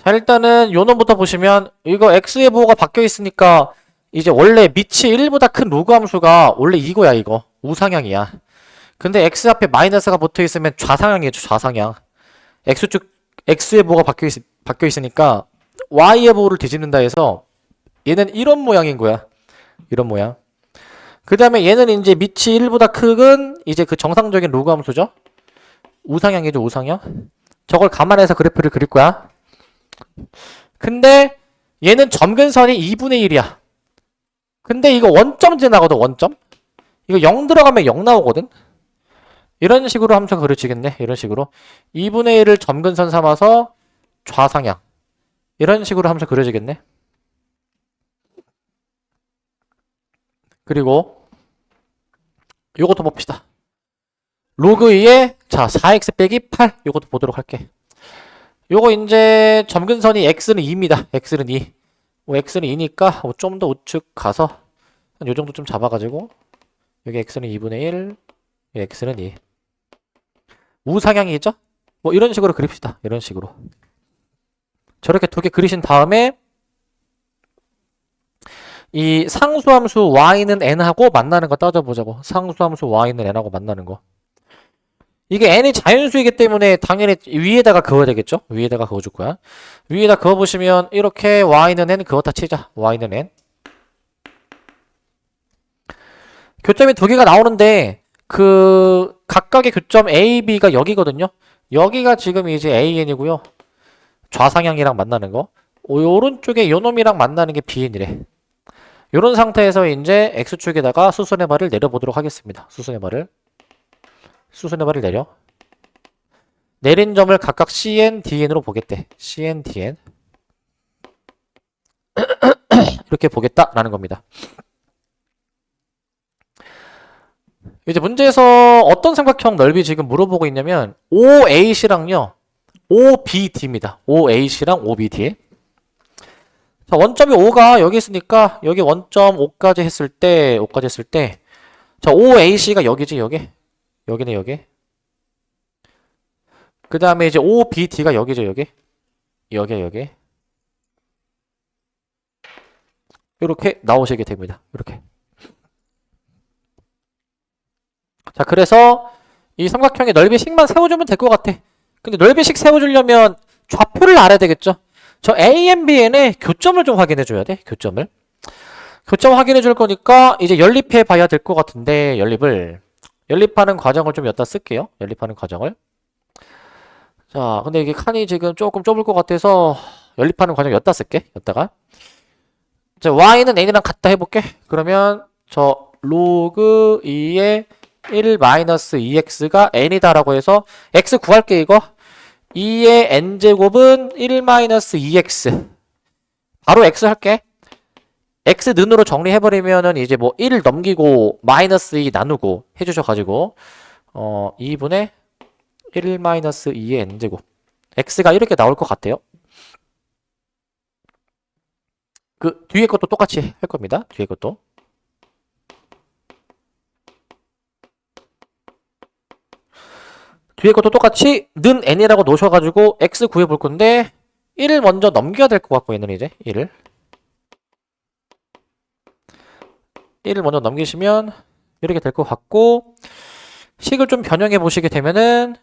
자, 일단은 요 놈부터 보시면 이거 X의 부호가 바뀌어 있으니까 이제 원래 밑이 1보다 큰 로그 함수가 원래 이거야, 이거. 우상향이야. 근데 X 앞에 마이너스가 붙어 있으면 좌상향이죠, 좌상향. X의 부호가 바뀌어 있으니까 Y의 부호를 뒤집는다 해서 얘는 이런 모양인 거야. 이런 모양. 그 다음에 얘는 이제 밑이 1보다 큰 이제 그 정상적인 로그 함수죠. 우상향이죠, 우상향. 저걸 감안해서 그래프를 그릴 거야. 근데 얘는 점근선이 2분의 1이야. 근데 이거 원점 지나거든, 원점. 이거 0 들어가면 0 나오거든. 이런 식으로 함수가 그려지겠네. 이런 식으로 2분의 1을 점근선 삼아서 좌상향. 이런 식으로 함수 그려지겠네. 그리고 요것도 봅시다. 로그 2에 자 4x 빼기 8 요것도 보도록 할게. 요거 이제 점근선이 x는 2입니다. x는 2. 뭐 x는 2니까 좀 더 우측 가서 한 요 정도 좀 잡아가지고 여기 x는 2분의 1, 여기 x는 2. 우상향이죠? 뭐 이런 식으로 그립시다. 이런 식으로. 저렇게 두 개 그리신 다음에 이 상수함수 y는 n하고 만나는 거 따져보자고. 상수함수 y는 n하고 만나는 거. 이게 n이 자연수이기 때문에 당연히 위에다가 그어야 되겠죠? 위에다가 그어줄 거야. 위에다 그어보시면 이렇게 y는 n 그었다 치자. y는 n. 교점이 두 개가 나오는데 그 각각의 교점 A, B가 여기거든요. 여기가 지금 이제 AN이고요. 좌상향이랑 만나는 거. 오른쪽에 요 놈이랑 만나는 게 BN이래. 요런 상태에서 이제 X축에다가 수선의 발을 내려보도록 하겠습니다. 수선의 발을 내려. 내린 점을 각각 CN, DN으로 보겠대. CN, DN. 이렇게 보겠다라는 겁니다. 이제 문제에서 어떤 삼각형 넓이 지금 물어보고 있냐면 OAC랑요. OBD입니다. OAC랑 OBD. 자, 원점이 5가 여기 있으니까 여기 원점 5까지 했을 때 자, OAC가 여기지, 여기. 여기네, 여기. 그 다음에 이제 OBD가 여기죠, 여기. 여기. 이렇게 나오시게 됩니다. 이렇게. 자, 그래서 이 삼각형의 넓이식만 세워주면 될 것 같아. 근데 넓이식 세워주려면 좌표를 알아야 되겠죠. 저 A, M, Bn의 교점을 좀 확인해줘야 돼. 교점 확인해줄 거니까 이제 연립해 봐야 될 것 같은데 연립하는 과정을 좀 여기다 쓸게요. 연립하는 과정을. 자, 근데 이게 칸이 지금 조금 좁을 것 같아서 연립하는 과정 여기다 쓸게. 여기다가. 자, y는 n이랑 같다 해볼게. 그러면 저 로그 2의 1-2x가 n이다라고 해서 x 구할게 이거. 2의 n제곱은 1-2x. 바로 x 할게. x 는으로 정리해버리면은 이제 뭐 1 넘기고 마이너스 2 나누고 해주셔가지고 2분의 1-2의 n제곱. x가 이렇게 나올 것 같아요. 그 뒤에 것도 똑같이 할 겁니다. 뒤에 것도. 뒤에 것도 똑같이 는 n이라고 놓으셔가지고 x 구해볼 건데 1을 먼저 넘겨야 될 것 같고 얘는 이제 1을 먼저 넘기시면 이렇게 될 것 같고 식을 좀 변형해 보시게 되면은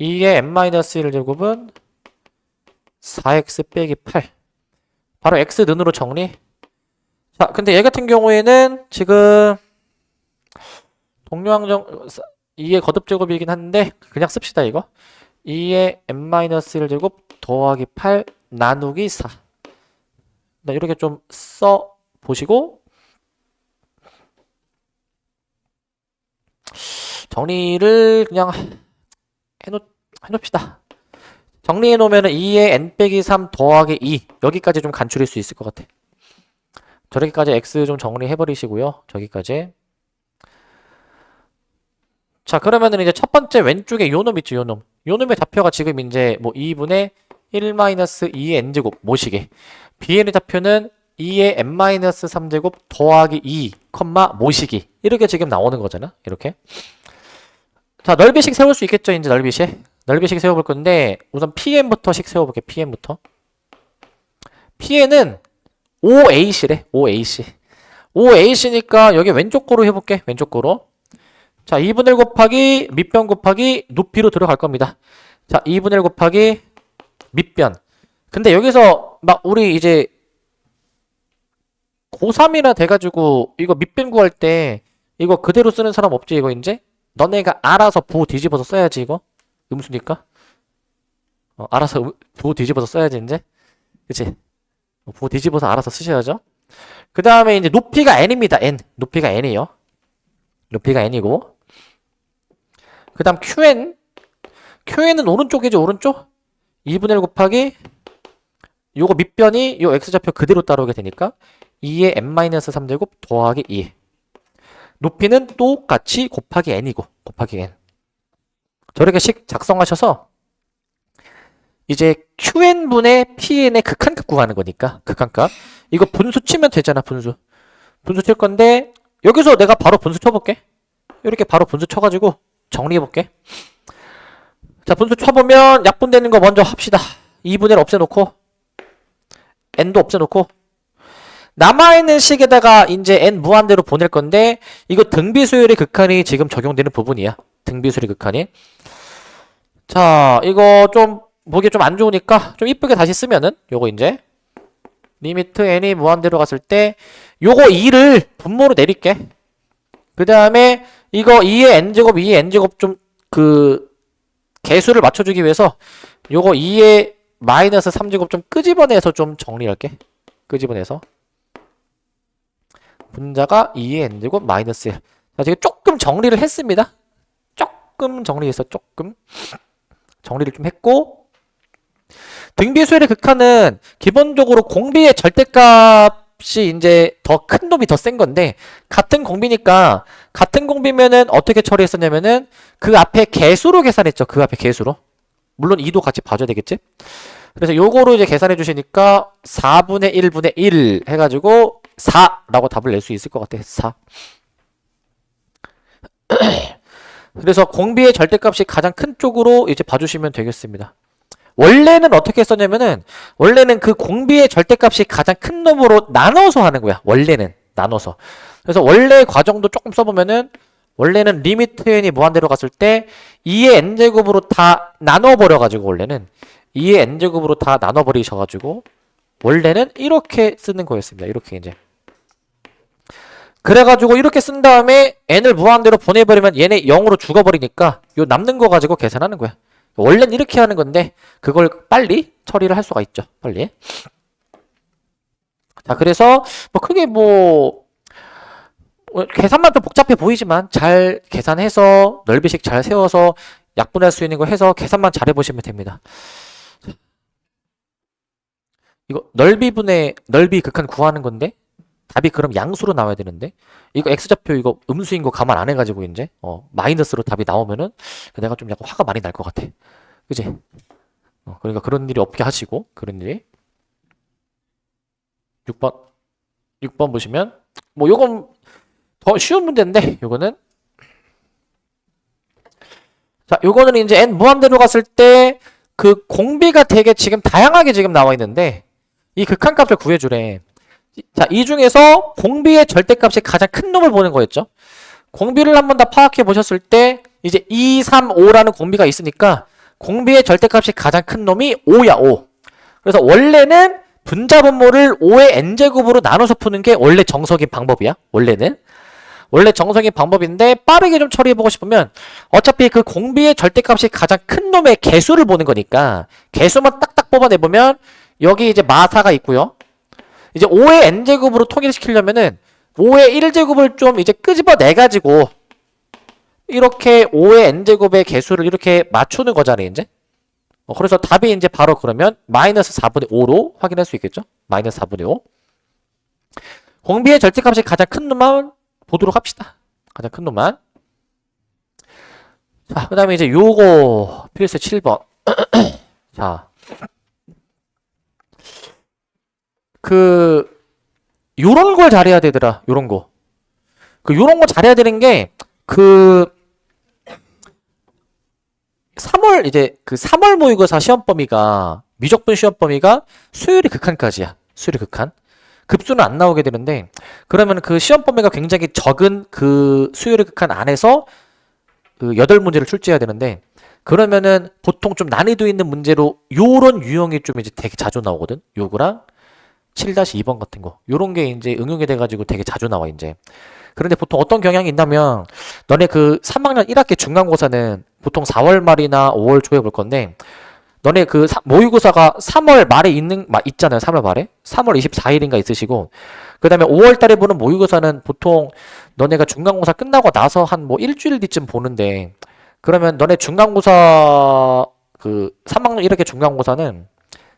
2의 n-1 제곱은 4x 빼기 8 바로 x 는으로 정리. 자, 근데 얘 같은 경우에는 지금 동료항정 2의 거듭제곱이긴 한데 그냥 씁시다 이거. 2의 n-1 제곱 더하기 8 나누기 4 이렇게 좀 써보시고 정리를 그냥 해놓읍시다. 정리해놓으면 2의 n 빼기 3 더하기 2 여기까지 좀 간추릴 수 있을 것 같아. 저렇게까지 x 좀 정리해버리시고요. 저기까지. 자, 그러면은 이제 첫 번째 왼쪽에 요놈 있죠, 요놈. 요놈의 좌표가 지금 이제 뭐 2분의 1-2의 n제곱 모시게. bn의 좌표는 2의 n-3제곱 더하기 2, 모시기. 이렇게 지금 나오는 거잖아. 이렇게. 자, 넓이식 세울 수 있겠죠, 이제 넓이식. 넓이식 세워볼 건데 우선 PN부터씩 세워볼게. PN부터. PN은 OAC래. OAC. OAC니까 여기 왼쪽 거로 해볼게. 왼쪽 거로. 자, 2분의 1 곱하기 밑변 곱하기 높이로 들어갈 겁니다. 자, 2분의 1 곱하기 밑변. 근데 여기서 막 우리 이제 고3이라 돼가지고 이거 밑변 구할 때 이거 그대로 쓰는 사람 없지 이거 이제? 너네가 알아서 부 뒤집어서 써야지 이거. 음수니까. 알아서 부 뒤집어서 써야지 이제. 그치? 부 뒤집어서 알아서 쓰셔야죠. 그 다음에 이제 높이가 n입니다. n. 높이가 n이에요. 높이가 n이고. 그 다음 QN은 오른쪽이죠, 오른쪽? 2분의 1 곱하기 요거 밑변이 요 x좌표 그대로 따라오게 되니까 2의 n-3제곱 더하기 2. 높이는 똑같이 곱하기 n이고 곱하기 n. 저렇게 식 작성하셔서 이제 QN분의 PN의 극한값 구하는 거니까 극한값 이거 분수 치면 되잖아. 분수 칠 건데 여기서 내가 바로 분수 쳐볼게. 이렇게 바로 분수 쳐가지고 정리해볼게. 자, 분수 쳐보면 약분되는 거 먼저 합시다. 2분의 1 없애놓고 n도 없애놓고 남아있는 식에다가 이제 n 무한대로 보낼 건데 이거 등비수열의 극한이 지금 적용되는 부분이야. 등비수열의 극한이. 자, 이거 좀 보기 좀 안 좋으니까 좀 이쁘게 다시 쓰면은 요거 이제 리미트 n이 무한대로 갔을 때 요거 2를 분모로 내릴게. 그 다음에 이거 2의 n제곱 2의 n제곱 좀 그 개수를 맞춰주기 위해서 요거 2의 마이너스 3제곱 좀 끄집어내서 좀 정리할게. 끄집어내서 분자가 2의 n제곱 마이너스 1. 자, 지금 조금 정리를 했습니다. 조금 정리해서 조금 정리를 좀 했고 등비수열의 극한은 기본적으로 공비의 절대값이 이제 더 큰 놈이 더 센 건데 같은 공비니까 같은 공비면은 어떻게 처리했었냐면은 그 앞에 개수로 계산했죠. 그 앞에 개수로. 물론 2도 같이 봐줘야 되겠지? 그래서 요거로 이제 계산해 주시니까 4분의 1분의 1 해가지고 4라고 답을 낼 수 있을 것 같아. 4. 그래서 공비의 절대값이 가장 큰 쪽으로 이제 봐주시면 되겠습니다. 원래는 어떻게 했었냐면은 원래는 그 공비의 절대값이 가장 큰 놈으로 나눠서 하는 거야. 원래는 나눠서. 그래서 원래 과정도 조금 써보면은 원래는 리미트 n이 무한대로 갔을 때 2의 n제곱으로 다 나눠버려가지고 원래는 2의 n제곱으로 다 나눠버리셔가지고 원래는 이렇게 쓰는 거였습니다. 이렇게 이제. 그래가지고 이렇게 쓴 다음에 n을 무한대로 보내버리면 얘네 0으로 죽어버리니까 요 남는 거 가지고 계산하는 거야. 원래는 이렇게 하는 건데 그걸 빨리 처리를 할 수가 있죠. 빨리. 자, 그래서 뭐 크게 뭐 계산만 좀 복잡해 보이지만 잘 계산해서 넓이식 잘 세워서 약분할 수 있는 거 해서 계산만 잘 해보시면 됩니다. 이거 넓이 극한 구하는 건데 답이 그럼 양수로 나와야 되는데 이거 x좌표 이거 음수인 거 감안 안 해가지고 이제 마이너스로 답이 나오면은 내가 좀 약간 화가 많이 날 것 같아. 그지? 그러니까 그런 일이 없게 하시고 그런 일이 6번 보시면 뭐 요건 더 쉬운 문제인데 요거는 자 요거는 이제 n 무한대로 갔을 때 그 공비가 되게 지금 다양하게 지금 나와 있는데 이 극한값을 구해주래. 자, 이 중에서 공비의 절대값이 가장 큰 놈을 보는 거였죠. 공비를 한번 다 파악해 보셨을 때 이제 2, 3, 5라는 공비가 있으니까 공비의 절대값이 가장 큰 놈이 5야, 5. 그래서 원래는 분자 분모를 5의 n제곱으로 나눠서 푸는 게 원래 정석인 방법이야. 원래는. 원래 정석인 방법인데 빠르게 좀 처리해보고 싶으면 어차피 그 공비의 절대값이 가장 큰 놈의 개수를 보는 거니까 개수만 딱딱 뽑아내보면 여기 이제 마사가 있고요. 이제 5의 n제곱으로 통일시키려면은 5의 1제곱을 좀 이제 끄집어내가지고 이렇게 5의 n제곱의 개수를 이렇게 맞추는 거잖아요, 이제. 그래서 답이 이제 바로 그러면 마이너스 4분의 5로 확인할 수 있겠죠? 마이너스 4분의 5. 공비의 절대값이 가장 큰 놈만 보도록 합시다. 가장 큰 놈만. 자, 그 다음에 이제 요거 필수 7번. 자. 요런 걸 잘해야 되더라. 요런 거. 요런 거 잘해야 되는 게, 3월 모의고사 시험 범위가, 미적분 시험 범위가 수열의 극한까지야. 수열의 극한. 급수는 안 나오게 되는데, 그러면 그 시험 범위가 굉장히 적은 그 수열의 극한 안에서 8문제를 출제해야 되는데, 그러면은 보통 좀 난이도 있는 문제로 요런 유형이 좀 이제 되게 자주 나오거든. 요거랑 7-2번 같은 거. 요런 게 이제 응용이 돼가지고 되게 자주 나와, 이제. 그런데 보통 어떤 경향이 있냐면, 너네 그 3학년 1학기 중간고사는 보통 4월 말이나 5월 초에 볼 건데, 너네 그 모의고사가 3월 말에 있잖아요, 3월 말에. 3월 24일인가 있으시고, 그 다음에 5월 달에 보는 모의고사는 보통 너네가 중간고사 끝나고 나서 한 뭐 일주일 뒤쯤 보는데, 그러면 너네 중간고사, 3학년 1학기 중간고사는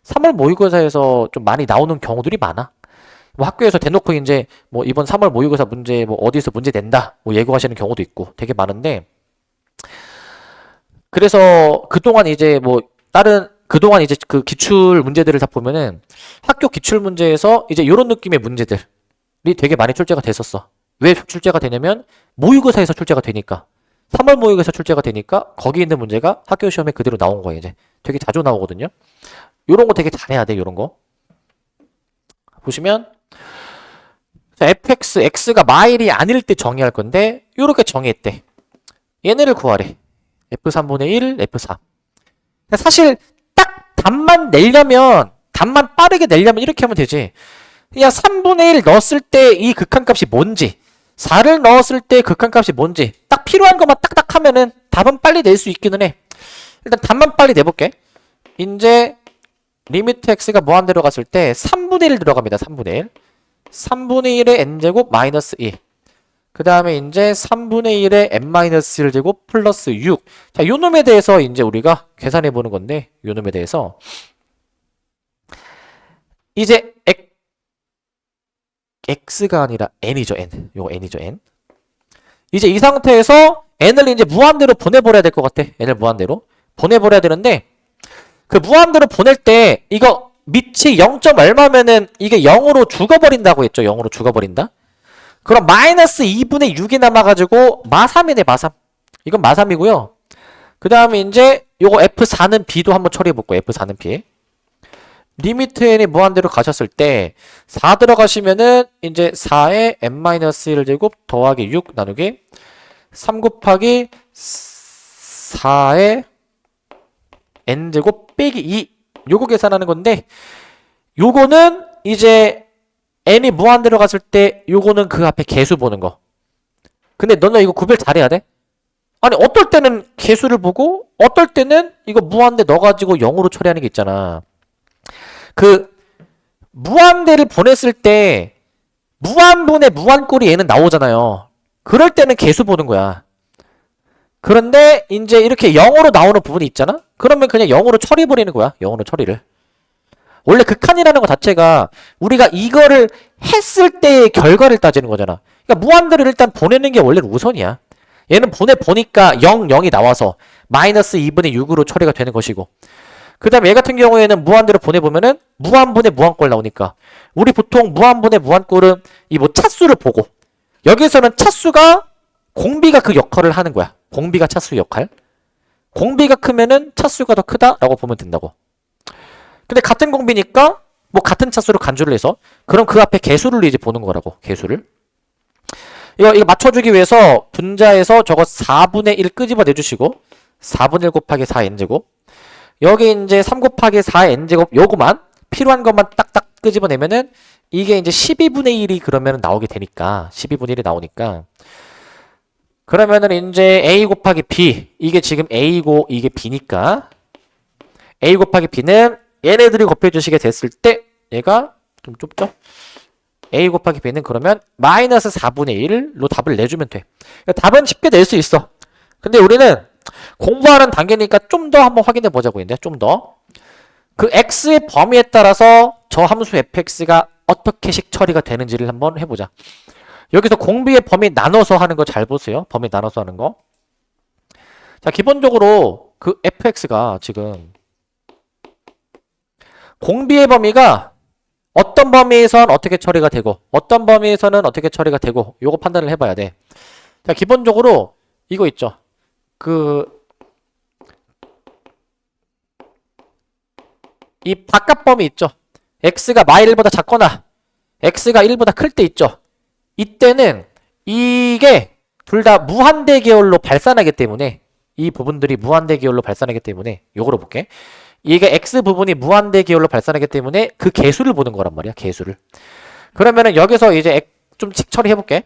3월 모의고사에서 좀 많이 나오는 경우들이 많아. 뭐 학교에서 대놓고 이제 뭐 이번 3월 모의고사 문제 뭐 어디서 문제 낸다 뭐 예고하시는 경우도 있고 되게 많은데, 그래서 그동안 이제 뭐 다른 그동안 이제 그 기출 문제들을 다 보면은 학교 기출 문제에서 이제 이런 느낌의 문제들이 되게 많이 출제가 됐었어. 왜 출제가 되냐면 모의고사에서 출제가 되니까. 3월 모의고사 출제가 되니까 거기 있는 문제가 학교 시험에 그대로 나온 거예요. 이제 되게 자주 나오거든요. 요런 거 되게 잘해야 돼. 요런 거. 보시면 자, fx, x가 마일이 아닐 때 정의할 건데 요렇게 정의했대. 얘네를 구하래. f3분의 1, f4. 사실 딱 답만 내려면 답만 빠르게 내려면 이렇게 하면 되지. 그냥 3분의 1 넣었을 때 이 극한값이 뭔지 4를 넣었을 때 극한값이 뭔지 딱 필요한 것만 딱딱 하면은 답은 빨리 낼 수 있기는 해. 일단 답만 빨리 내볼게. 이제 리미트 x가 무한대로 갔을 때 3분의 1 들어갑니다. 3분의 1. 3분의 1의 n제곱 마이너스 2. 그 다음에 이제 3분의 1의 n-1 제곱 플러스 6. 자, 요 놈에 대해서 이제 우리가 계산해 보는 건데, 요 놈에 대해서. 이제 x가 아니라 n이죠, n. 요거 n이죠, n. 이제 이 상태에서 n을 이제 무한대로 보내버려야 될 것 같아. n을 무한대로. 보내버려야 되는데, 그 무한대로 보낼 때, 이거 밑이 0. 얼마면은 이게 0으로 죽어버린다고 했죠. 0으로 죽어버린다. 그럼 마이너스 2분의 6이 남아가지고 마3이네, 마3. 이건 마3이고요. 그 다음에 이제 요거 F4는 B도 한번 처리해볼게요. F4는 B. 리미트 n이 무한대로 가셨을 때 4 들어가시면은 이제 4에 n-1 제곱 더하기 6 나누기 3 곱하기 4에 n 제곱 빼기 2 요거 계산하는 건데 요거는 이제 n이 무한대로 갔을 때 요거는 그 앞에 개수 보는 거. 근데 너는 이거 구별 잘해야 돼. 아니 어떨 때는 개수를 보고 어떨 때는 이거 무한대 넣어가지고 0으로 처리하는 게 있잖아. 그 무한대를 보냈을 때 무한분의 무한꼴이 얘는 나오잖아요. 그럴 때는 개수 보는 거야. 그런데 이제 이렇게 0으로 나오는 부분이 있잖아. 그러면 그냥 0으로 처리해버리는 거야. 0으로 처리를. 원래 극한이라는 것 자체가 우리가 이거를 했을 때의 결과를 따지는 거잖아. 그러니까 무한대를 일단 보내는 게 원래는 우선이야. 얘는 보니까 0, 0이 나와서 마이너스 2분의 6으로 처리가 되는 것이고 그 다음에 얘 같은 경우에는 무한대로 보내보면은 무한분의 무한꼴 나오니까 우리 보통 무한분의 무한꼴은 이 뭐 차수를 보고 여기서는 차수가 공비가 그 역할을 하는 거야. 공비가 차수 역할. 공비가 크면은 차수가 더 크다라고 보면 된다고. 근데 같은 공비니까 뭐 같은 차수로 간주를 해서 그럼 그 앞에 개수를 이제 보는 거라고. 개수를. 이거 맞춰주기 위해서 분자에서 저거 4분의 1 끄집어 내주시고 4분의 1 곱하기 4n제곱 여기 이제 3 곱하기 4n제곱 요거만 필요한 것만 딱딱 끄집어내면은 이게 이제 12분의 1이 그러면 나오게 되니까 12분의 1이 나오니까 그러면은 이제 a 곱하기 b 이게 지금 a고 이게 b니까 a 곱하기 b는 얘네들이 곱해주시게 됐을 때 얘가 좀 좁죠? a 곱하기 b는 그러면 마이너스 4분의 1로 답을 내주면 돼. 그러니까 답은 쉽게 낼 수 있어. 근데 우리는 공부하는 단계니까 좀 더 한번 확인해 보자고 했는데 좀 더. 그 x의 범위에 따라서 저 함수 fx가 어떻게식 처리가 되는지를 한번 해보자. 여기서 공비의 범위 나눠서 하는 거 잘 보세요. 범위 나눠서 하는 거. 자, 기본적으로 그 fx가 지금 공비의 범위가 어떤 범위에선 어떻게 처리가 되고 어떤 범위에서는 어떻게 처리가 되고 요거 판단을 해봐야 돼. 자, 기본적으로 이거 있죠. 이 바깥 범위 있죠. x가 -1보다 작거나 x가 1보다 클 때 있죠. 이때는 이게 둘 다 무한대 계열로 발산하기 때문에 이 부분들이 무한대 계열로 발산하기 때문에 요거로 볼게. 이게 x 부분이 무한대 계열로 발산하기 때문에 그 개수를 보는 거란 말이야. 개수를. 그러면은 여기서 이제 좀 처리해 볼게.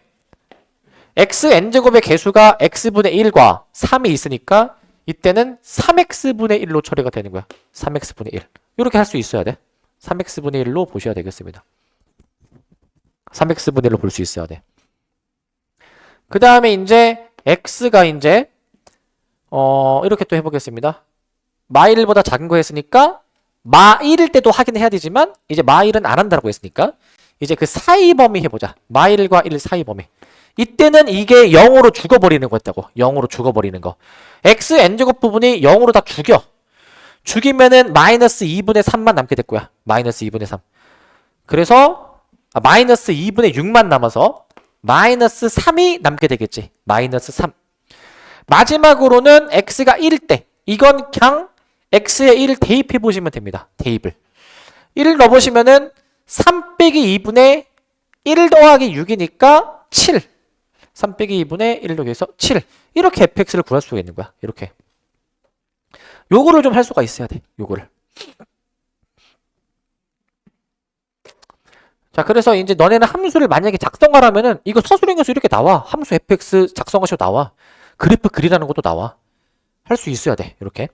xn제곱의 개수가 x분의 1과 3이 있으니까 이때는 3x분의 1로 처리가 되는 거야. 3x분의 1. 이렇게 할 수 있어야 돼. 3x분의 1로 보셔야 되겠습니다. 3x분의 1로 볼 수 있어야 돼. 그 다음에 이제 x가 이제 이렇게 또 해보겠습니다. 마1보다 작은 거 했으니까 마1일 때도 확인해야 되지만 이제 마1은 안 한다고 했으니까 이제 그 사이 범위 해보자. 마1과 1 사이 범위. 이때는 이게 0으로 죽어버리는 거였다고. 0으로 죽어버리는 거. xn제곱 부분이 0으로 다 죽여. 죽이면은 마이너스 2분의 3만 남게 될 거야. 마이너스 2분의 3. 그래서 마이너스 2분의 6만 남아서 마이너스 3이 남게 되겠지. 마이너스 3. 마지막으로는 x가 1일 때 이건 그냥 x에 1을 대입해 보시면 됩니다. 대입을. 1을 넣어보시면은 3 빼기 2분의 1 더하기 6이니까 7. 3 빼기 2분의 1 더해서 7. 이렇게 fx를 구할 수가 있는 거야. 이렇게. 요거를 좀 할 수가 있어야 돼. 요거를. 자, 그래서 이제 너네는 함수를 만약에 작성하라면은 이거 서술형에서 이렇게 나와. 함수 fx 작성하셔도 나와. 그래프 그리라는 것도 나와. 할 수 있어야 돼. 이렇게.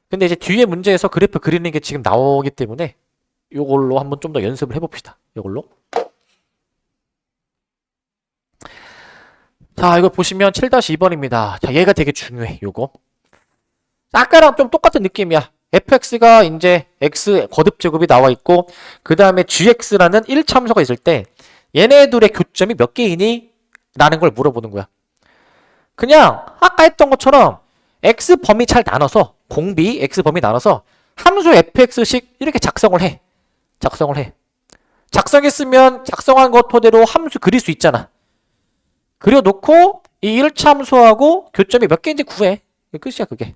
근데 이제 뒤에 문제에서 그래프 그리는 게 지금 나오기 때문에 요걸로 한번 좀 더 연습을 해봅시다. 요걸로. 자, 이거 보시면 7-2번입니다. 자, 얘가 되게 중요해. 요거. 아까랑 좀 똑같은 느낌이야. fx가 이제 x 거듭 제곱이 나와 있고 그 다음에 gx라는 1참수가 있을 때 얘네 둘의 교점이 몇 개이니? 라는 걸 물어보는 거야. 그냥 아까 했던 것처럼 x 범위 잘 나눠서 공비 x 범위 나눠서 함수 fx식 이렇게 작성을 해. 작성했으면 작성한 것 토대로 함수 그릴 수 있잖아. 그려놓고 이 1참수하고 교점이 몇 개인지 구해. 끝이야 그게.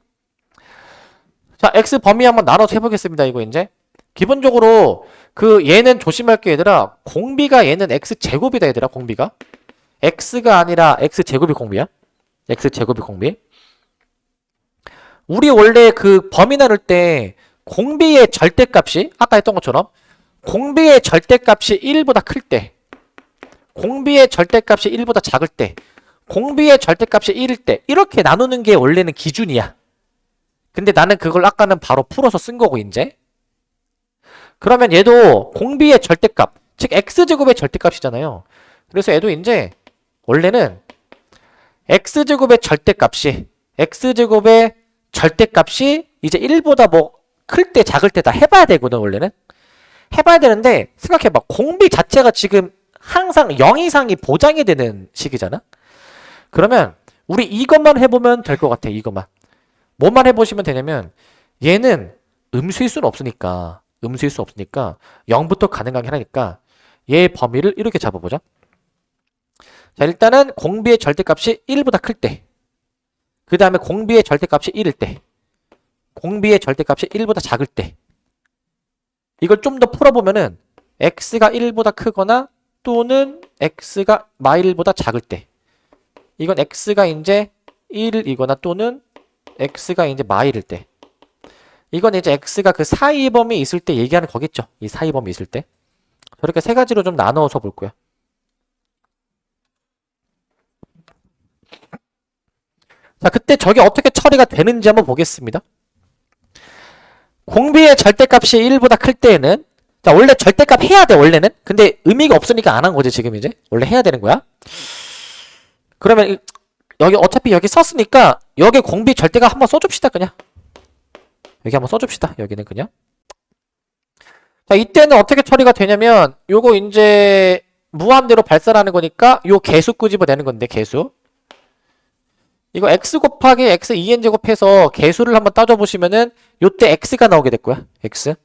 자, x 범위 한번 나눠서 해보겠습니다. 이거 이제 기본적으로 그 얘는 조심할 게 얘들아. 공비가 얘는 x 제곱이다 얘들아. 공비가 x가 아니라 x 제곱이 공비야. x 제곱이 공비. 우리 원래 그 범위 나눌 때 공비의 절대값이 아까 했던 것처럼 공비의 절대값이 1보다 클 때, 공비의 절대값이 1보다 작을 때, 공비의 절대값이 1일 때 이렇게 나누는 게 원래는 기준이야. 근데 나는 그걸 아까는 바로 풀어서 쓴 거고 이제. 그러면 얘도 공비의 절대값, 즉 x제곱의 절대값이잖아요. 그래서 얘도 이제 원래는 x제곱의 절대값이 이제 1보다 뭐 클 때 작을 때 다 해봐야 되거든. 원래는 해봐야 되는데 생각해봐. 공비 자체가 지금 항상 0 이상이 보장이 되는 식이잖아. 그러면 우리 이것만 해보면 될 것 같아. 이것만. 뭐만 해보시면 되냐면 얘는 음수일 수는 없으니까 0부터 가능하게 하니까 얘 범위를 이렇게 잡아보자. 자, 일단은 공비의 절대값이 1보다 클 때, 그 다음에 공비의 절대값이 1일 때, 공비의 절대값이 1보다 작을 때, 이걸 좀 더 풀어보면은 x가 1보다 크거나 또는 x가 마일보다 작을 때, 이건 x가 이제 1이거나 또는 x가 이제 마일일 때, 이건 이제 x가 그 사이 범위 있을 때 얘기하는 거겠죠. 이 사이 범위 있을 때. 저렇게 세 가지로 좀 나누어서 볼 거야. 자, 그때 저게 어떻게 처리가 되는지 한번 보겠습니다. 공비의 절대값이 1보다 클 때에는, 자, 원래 절대값 해야 돼, 원래는. 근데 의미가 없으니까 안 한 거지, 지금 이제. 원래 해야 되는 거야. 그러면 여기 어차피 여기 썼으니까 여기 공비 절대값 한번 써줍시다, 그냥. 여기 한번 써줍시다, 여기는 그냥. 자, 이때는 어떻게 처리가 되냐면 요거 이제 무한대로 발산하는 거니까 요 개수 끄집어내는 건데, 개수. 이거 x 곱하기 x 2n제곱 해서 개수를 한번 따져보시면은 요때 x가 나오게 될 거야. x.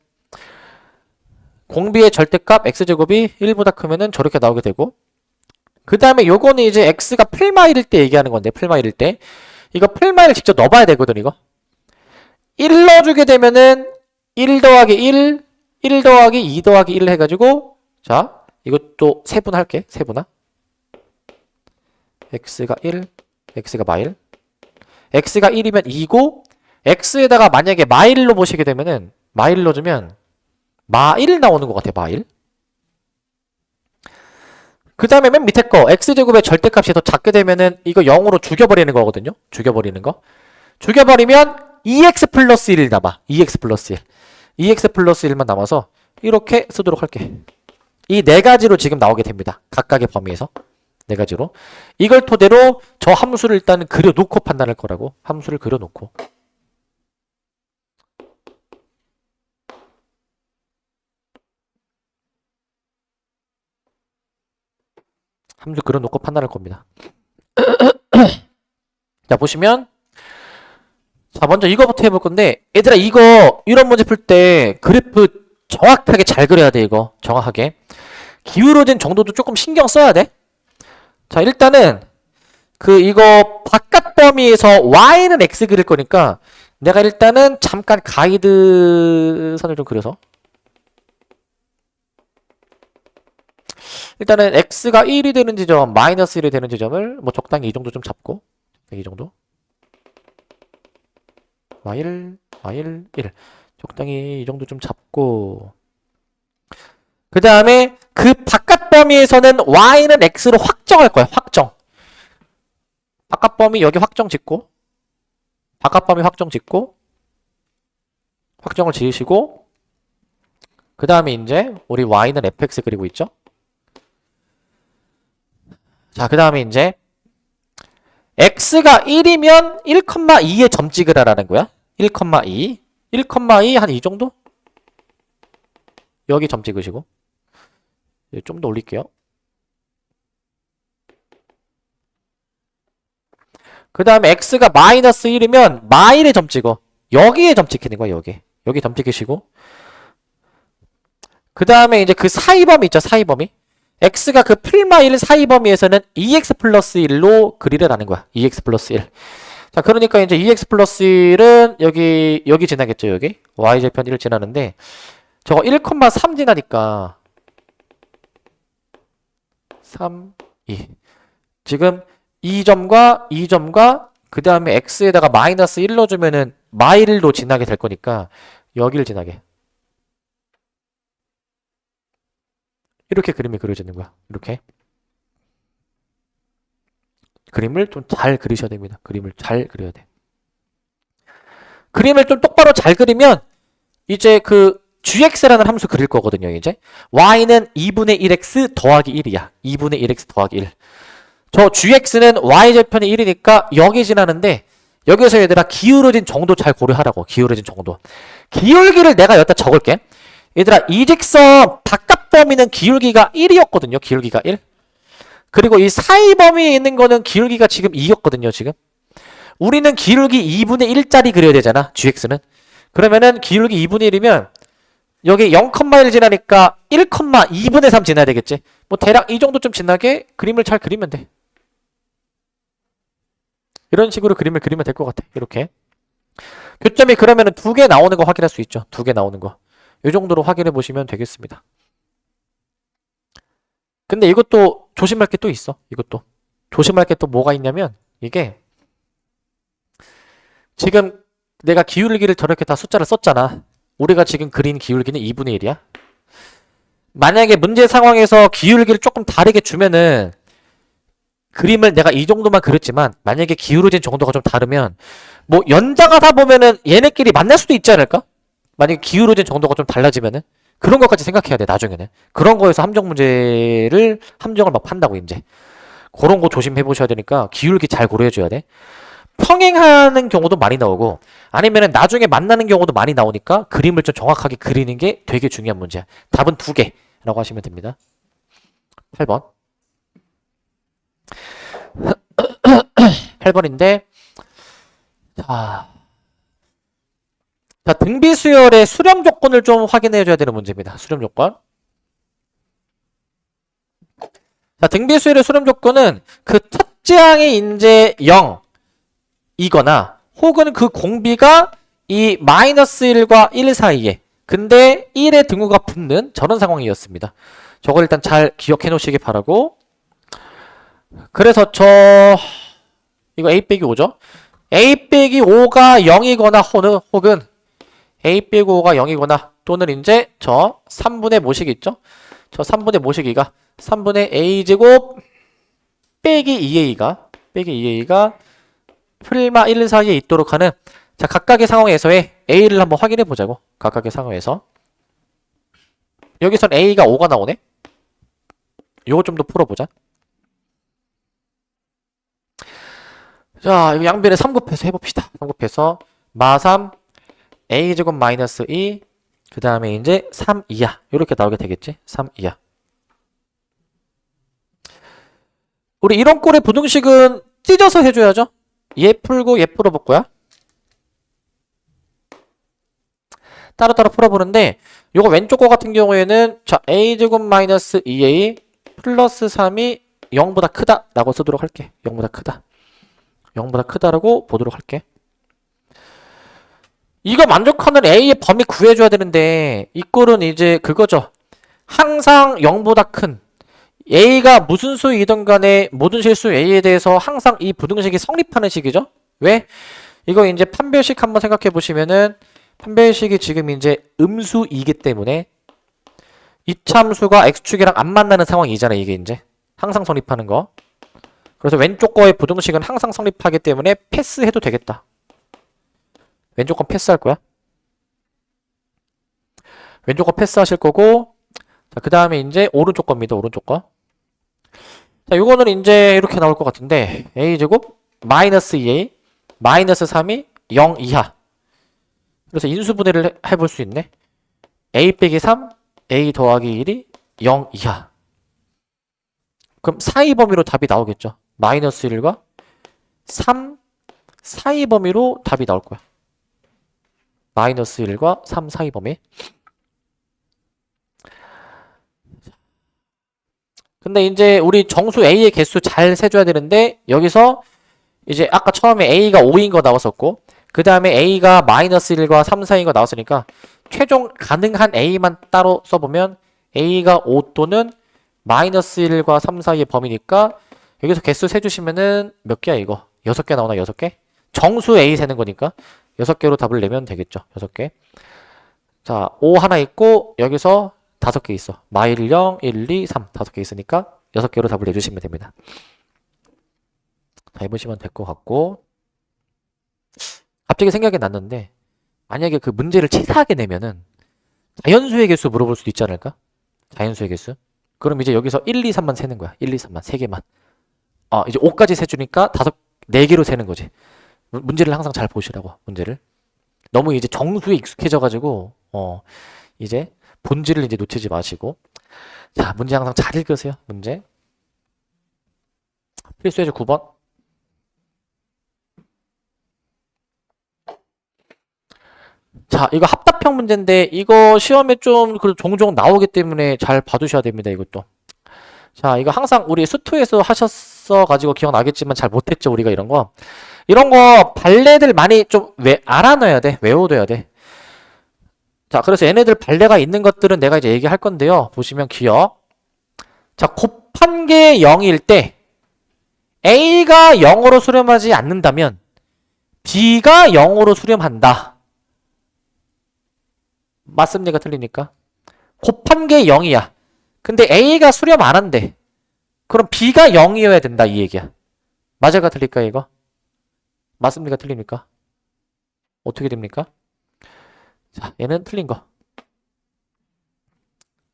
공비의 절대값 x제곱이 1보다 크면은 저렇게 나오게 되고, 그 다음에 요거는 이제 x가 풀마일일 때 얘기하는 건데, 풀마일일 때 이거 풀마일을 직접 넣어봐야 되거든. 이거 1 넣어주게 되면은 1 더하기 1 더하기 2 더하기 1 해가지고, 자, 이것도 세분할게. 세분화. x가 1, x가 마일. x가 1이면 2고, x에다가 만약에 마일로 보시게 되면은, 마일 넣어주면 마일 나오는 것 같아. 마일. 그 다음에 맨 밑에 거 x제곱의 절대값이 더 작게 되면은 이거 0으로 죽여버리는 거거든요. 죽여버리는 거. 죽여버리면 2x 플러스 1이 남아. 2x 플러스 1. 2x 플러스 1만 남아서 이렇게 쓰도록 할게. 이 네 가지로 지금 나오게 됩니다. 각각의 범위에서. 네 가지로. 이걸 토대로 저 함수를 일단 그려놓고 판단할 거라고. 함수를 그려놓고. 함수 그려놓고 판단할 겁니다. 자, 보시면 자, 먼저 이거부터 해볼 건데, 얘들아, 이런 문제 풀 때 그래프 정확하게 잘 그려야 돼, 이거. 정확하게. 기울어진 정도도 조금 신경 써야 돼. 자, 일단은, 이거 바깥 범위에서 y는 x 그릴 거니까, 내가 일단은 잠깐 가이드 선을 좀 그려서. 일단은 x가 1이 되는 지점, 마이너스 1이 되는 지점을 뭐 적당히 이 정도 좀 잡고, 이 정도. y1, y1, 1. 적당히 이 정도 좀 잡고. 그 다음에 그 바깥 범위에서는 y는 x로 확정할 거야. 확정. 바깥 범위 여기 확정 짓고, 바깥 범위 확정 짓고, 확정을 지으시고, 그 다음에 이제 우리 y는 fx 그리고 있죠. 자, 그 다음에 이제 x가 1이면 1,2에 점 찍으라라는 거야. 1,2. 1,2 한 이 정도? 여기 점 찍으시고. 좀 더 올릴게요. 그 다음에 x가 마이너스 1이면 마일에 점 찍어. 여기에 점 찍히는 거야, 여기. 여기 점 찍으시고. 그 다음에 이제 그 사이 범위 있죠, 사이 범위. x가 그 풀마일 사이 범위에서는 2x 플러스 1로 그리려라는 거야. 2x 플러스 1. 자, 그러니까 이제 2x 플러스 1은 여기 지나겠죠, 여기. y절편 1을 지나는데, 저거 1,3 지나니까, 3, 2. 지금 2점과 그 다음에 x에다가 마이너스 1 넣어주면은 마일로 지나게 될 거니까, 여기를 지나게. 이렇게 그림이 그려지는 거야. 이렇게. 그림을 좀 잘 그리셔야 됩니다. 그림을 잘 그려야 돼. 그림을 좀 똑바로 잘 그리면 이제 gx라는 함수 그릴 거거든요. 이제 y는 2분의 1x 더하기 1이야. 2분의 1x 더하기 1. 저 gx는 y절편이 1이니까 여기 지나는데 여기서 얘들아 기울어진 정도 잘 고려하라고. 기울어진 정도. 기울기를 내가 여기다 적을게. 얘들아 이 직선 바깥 범위는 기울기가 1이었거든요. 기울기가 1. 그리고 이 사이 범위에 있는 거는 기울기가 지금 2였거든요. 지금. 우리는 기울기 2분의 1짜리 그려야 되잖아. gx는. 그러면은 기울기 2분의 1이면 여기 0,1 지나니까 1,2분의 3 지나야 되겠지. 뭐 대략 이 정도 좀 지나게 그림을 잘 그리면 돼. 이런 식으로 그림을 그리면 될 것 같아. 이렇게. 교점이 그러면은 2개 나오는 거 확인할 수 있죠. 2개 나오는 거. 이 정도로 확인해 보시면 되겠습니다. 근데 이것도 조심할 게 또 있어. 이것도. 조심할 게 또 뭐가 있냐면 이게 지금 내가 기울기를 저렇게 다 숫자를 썼잖아. 우리가 지금 그린 기울기는 2분의 1이야. 만약에 문제 상황에서 기울기를 조금 다르게 주면은 그림을 내가 이 정도만 그렸지만 만약에 기울어진 정도가 좀 다르면 뭐 연장하다 보면은 얘네끼리 만날 수도 있지 않을까? 만약에 기울어진 정도가 좀 달라지면은 그런 것까지 생각해야 돼. 나중에는 그런 거에서 함정을 막 판다고. 이제 그런 거 조심해 보셔야 되니까 기울기 잘 고려해 줘야 돼. 평행하는 경우도 많이 나오고 아니면은 나중에 만나는 경우도 많이 나오니까 그림을 좀 정확하게 그리는 게 되게 중요한 문제야. 답은 2개라고 하시면 됩니다. 8번 8번인데 자, 등비수열의 수렴 조건을 좀 확인해 줘야 되는 문제입니다. 수렴 조건. 자, 등비수열의 수렴 조건은 그 첫째 항의 인제 0이거나 혹은 그 공비가 이 마이너스 1과 1 사이에 근데 1의 등호가 붙는 저런 상황이었습니다. 저걸 일단 잘 기억해 놓으시기 바라고. 그래서 이거 a 빼기 5죠. a 빼기 5가 0이거나 혹은 a 빼기 5가 0이거나 또는 이제 저 3분의 모식 있죠. 저 3분의 모식2가 3분의 a제곱 빼기 2a가 프릴마 1 사이에 있도록 하는 자 각각의 상황에서의 a를 한번 확인해 보자고. 각각의 상황에서 여기선 a가 5가 나오네. 요거 좀 더 풀어보자. 자, 이거 양변에 3곱해서 해봅시다. 3곱해서 마3 a제곱 마이너스 2 그 다음에 이제 3 이하 이렇게 나오게 되겠지. 3 이하. 우리 이런 꼴의 부등식은 찢어서 해줘야죠. 얘 풀고 얘 풀어볼 거야. 따로따로 풀어보는데 요거 왼쪽 거 같은 경우에는 자 a제곱 마이너스 2a 플러스 3이 0보다 크다 라고 쓰도록 할게. 0보다 크다. 0보다 크다라고 보도록 할게. 이거 만족하는 a의 범위 구해줘야 되는데 이 꼴은 이제 그거죠. 항상 0보다 큰 a가 무슨 수이든 간에 모든 실수 a에 대해서 항상 이 부등식이 성립하는 식이죠. 왜? 이거 이제 판별식 한번 생각해 보시면은 판별식이 지금 이제 음수이기 때문에 이참수가 x축이랑 안 만나는 상황이잖아. 이게 이제 항상 성립하는 거. 그래서 왼쪽 거의 부등식은 항상 성립하기 때문에 패스해도 되겠다. 왼쪽 건 패스할 거야. 왼쪽 거 패스하실 거고, 자, 그 다음에 이제 오른쪽 겁니다. 오른쪽 거. 자, 요거는 이제 이렇게 나올 것 같은데, a제곱 마이너스 2a 마이너스 3이 0 이하. 그래서 인수분해를 해볼 수 있네. a 빼기 3, a 더하기 1이 0 이하. 그럼 사이 범위로 답이 나오겠죠. 마이너스 1과 3 사이 범위로 답이 나올 거야. 마이너스 1과 3 사이 범위. 근데 이제 우리 정수 a의 개수 잘 세줘야 되는데 여기서 이제 아까 처음에 a가 5인 거 나왔었고 그 다음에 a가 마이너스 1과 3 사이인 거 나왔으니까 최종 가능한 a만 따로 써보면 a가 5 또는 마이너스 1과 3 사이의 범위니까 여기서 개수 세주시면은 몇 개야 이거? 6개 나오나 6개? 정수 a 세는 거니까 6개로 답을 내면 되겠죠. 6개. 자, 5 하나 있고 여기서 5개 있어. 마일 0, 1, 2, 3 5개 있으니까 6개로 답을 내주시면 됩니다. 자, 해보시면 될 것 같고 갑자기 생각이 났는데 만약에 그 문제를 치사하게 내면은 자연수의 개수 물어볼 수도 있지 않을까? 자연수의 개수. 그럼 이제 여기서 1, 2, 3만 세는 거야. 1, 2, 3만 3개만. 이제 5까지 세주니까 4개로 세는 거지. 문제를 항상 잘 보시라고. 문제를. 너무 이제 정수에 익숙해져가지고 이제 본질을 이제 놓치지 마시고. 자, 문제 항상 잘 읽으세요. 문제. 필수예제 9번. 자, 이거 합답형 문제인데 이거 시험에 좀 종종 나오기 때문에 잘 봐두셔야 됩니다. 이것도. 자, 이거 항상 우리 수투에서 하셨어가지고 기억나겠지만 잘 못했죠. 우리가 이런 거. 이런 거 발레들 많이 좀 알아놔야 돼. 외워둬야 돼. 자, 그래서 얘네들 발레가 있는 것들은 내가 이제 얘기할 건데요. 보시면 기억. 자, 곱한 게 0일 때 A가 0으로 수렴하지 않는다면 B가 0으로 수렴한다. 맞습니까? 틀립니까? 곱한 게 0이야. 근데 A가 수렴 안 한대. 그럼 B가 0이어야 된다. 이 얘기야. 맞을까? 틀릴까? 이거? 맞습니까? 틀립니까? 어떻게 됩니까? 자, 얘는 틀린 거.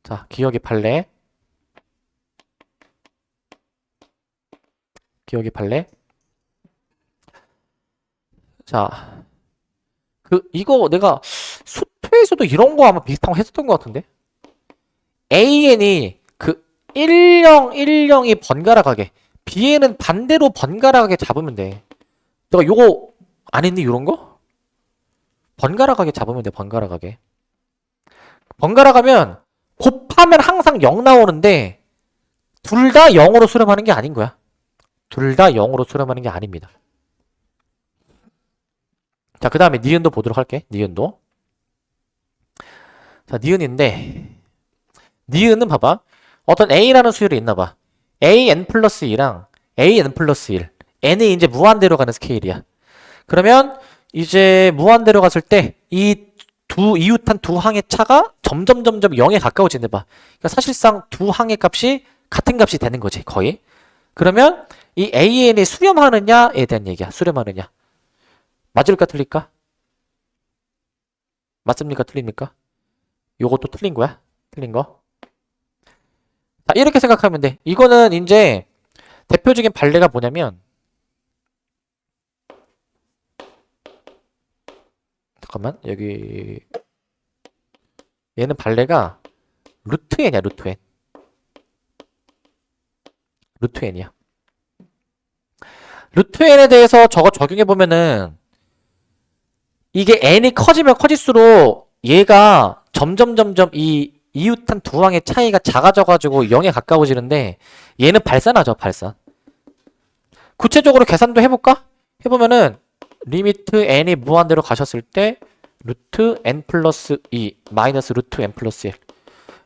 자, 기억의 판례. 기억의 판례. 자, 이거 내가 수투에서도 이런 거 아마 비슷한 거 했었던 것 같은데? AN이 1010이 번갈아 가게, B에는 반대로 번갈아 가게 잡으면 돼. 내가 요거 안 했니? 요런 거? 번갈아 가게 잡으면 돼. 번갈아 가게. 번갈아 가면 곱하면 항상 0 나오는데 둘 다 0으로 수렴하는 게 아닌 거야. 둘 다 0으로 수렴하는 게 아닙니다. 자, 그 다음에 니은도 보도록 할게. 니은도. 자, 니은인데 니은은 봐봐. 어떤 A라는 수열이 있나 봐. AN 플러스 2랑 AN 플러스 1. N이 이제 무한대로 가는 스케일이야. 그러면 이제 무한대로 갔을 때 이 이웃한 두 항의 차가 점점 0에 가까워지는 봐. 그러니까 사실상 두 항의 값이 같은 값이 되는 거지. 거의. 그러면 이 AN이 수렴하느냐에 대한 얘기야. 수렴하느냐. 맞을까 틀릴까? 맞습니까? 틀립니까? 요것도 틀린 거야. 틀린 거. 자, 이렇게 생각하면 돼. 이거는 이제 대표적인 발레가 뭐냐면 잠깐만. 여기 얘는 발레가 루트 n이야. 루트 n. 루트 n이야. 루트 n에 대해서 저거 적용해 보면은 이게 n이 커지면 커질수록 얘가 점점 이 이웃한 두 항의 차이가 작아져가지고 0에 가까워지는데 얘는 발산하죠, 발산. 구체적으로 계산도 해볼까? 해보면은 리미트 n이 무한대로 가셨을 때 루트 n 플러스 2 마이너스 루트 n 플러스 1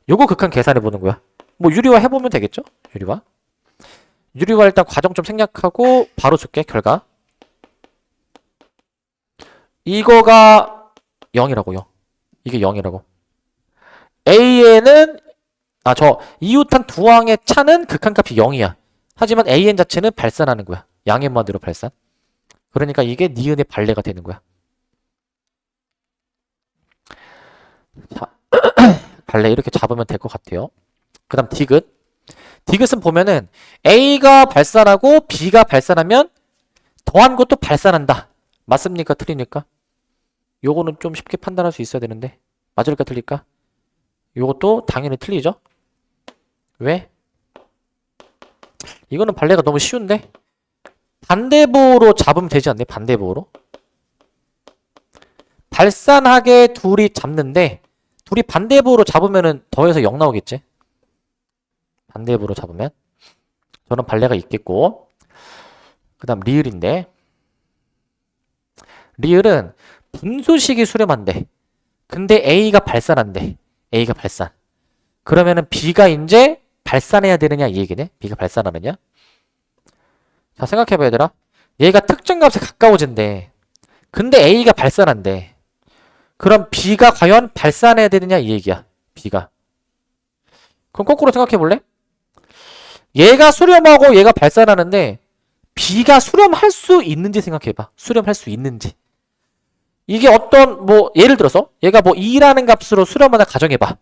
요거 극한 계산해보는 거야. 뭐 유리화 해보면 되겠죠? 유리화 일단 과정 좀 생략하고 바로 줄게. 결과 이거가 0이라고요. 이게 0이라고. AN은 저 이웃한 두 항의 차는 극한값이 0이야. 하지만 AN 자체는 발산하는 거야. 양의 무한대로 발산. 그러니까 이게 니은의 발레가 되는 거야. 자, 발레 이렇게 잡으면 될 것 같아요. 그 다음 디귿. 디귿은 보면은 A가 발산하고 B가 발산하면 더한 것도 발산한다. 맞습니까? 틀립니까? 요거는 좀 쉽게 판단할 수 있어야 되는데 맞을까 틀릴까? 요것도 당연히 틀리죠? 왜? 이거는 발레가 너무 쉬운데? 반대보로 잡으면 되지 않네? 반대보로? 발산하게 둘이 잡는데 둘이 반대보로 잡으면은 더해서 0 나오겠지? 반대보로 잡으면 저는 발레가 있겠고 그 다음 리을인데 리을은 분수식이 수렴한대. 근데 A가 발산한대. A가 발산. 그러면은 B가 이제 발산해야 되느냐 이 얘기네. B가 발산하느냐. 자 생각해봐 얘들아. 얘가 특정값에 가까워진대. 근데 A가 발산한대. 그럼 B가 과연 발산해야 되느냐 이 얘기야. B가. 그럼 거꾸로 생각해볼래? 얘가 수렴하고 얘가 발산하는데 B가 수렴할 수 있는지 생각해봐. 수렴할 수 있는지. 이게 어떤 뭐 예를 들어서 얘가 뭐 2라는 값으로 수렴하나 가정해봐.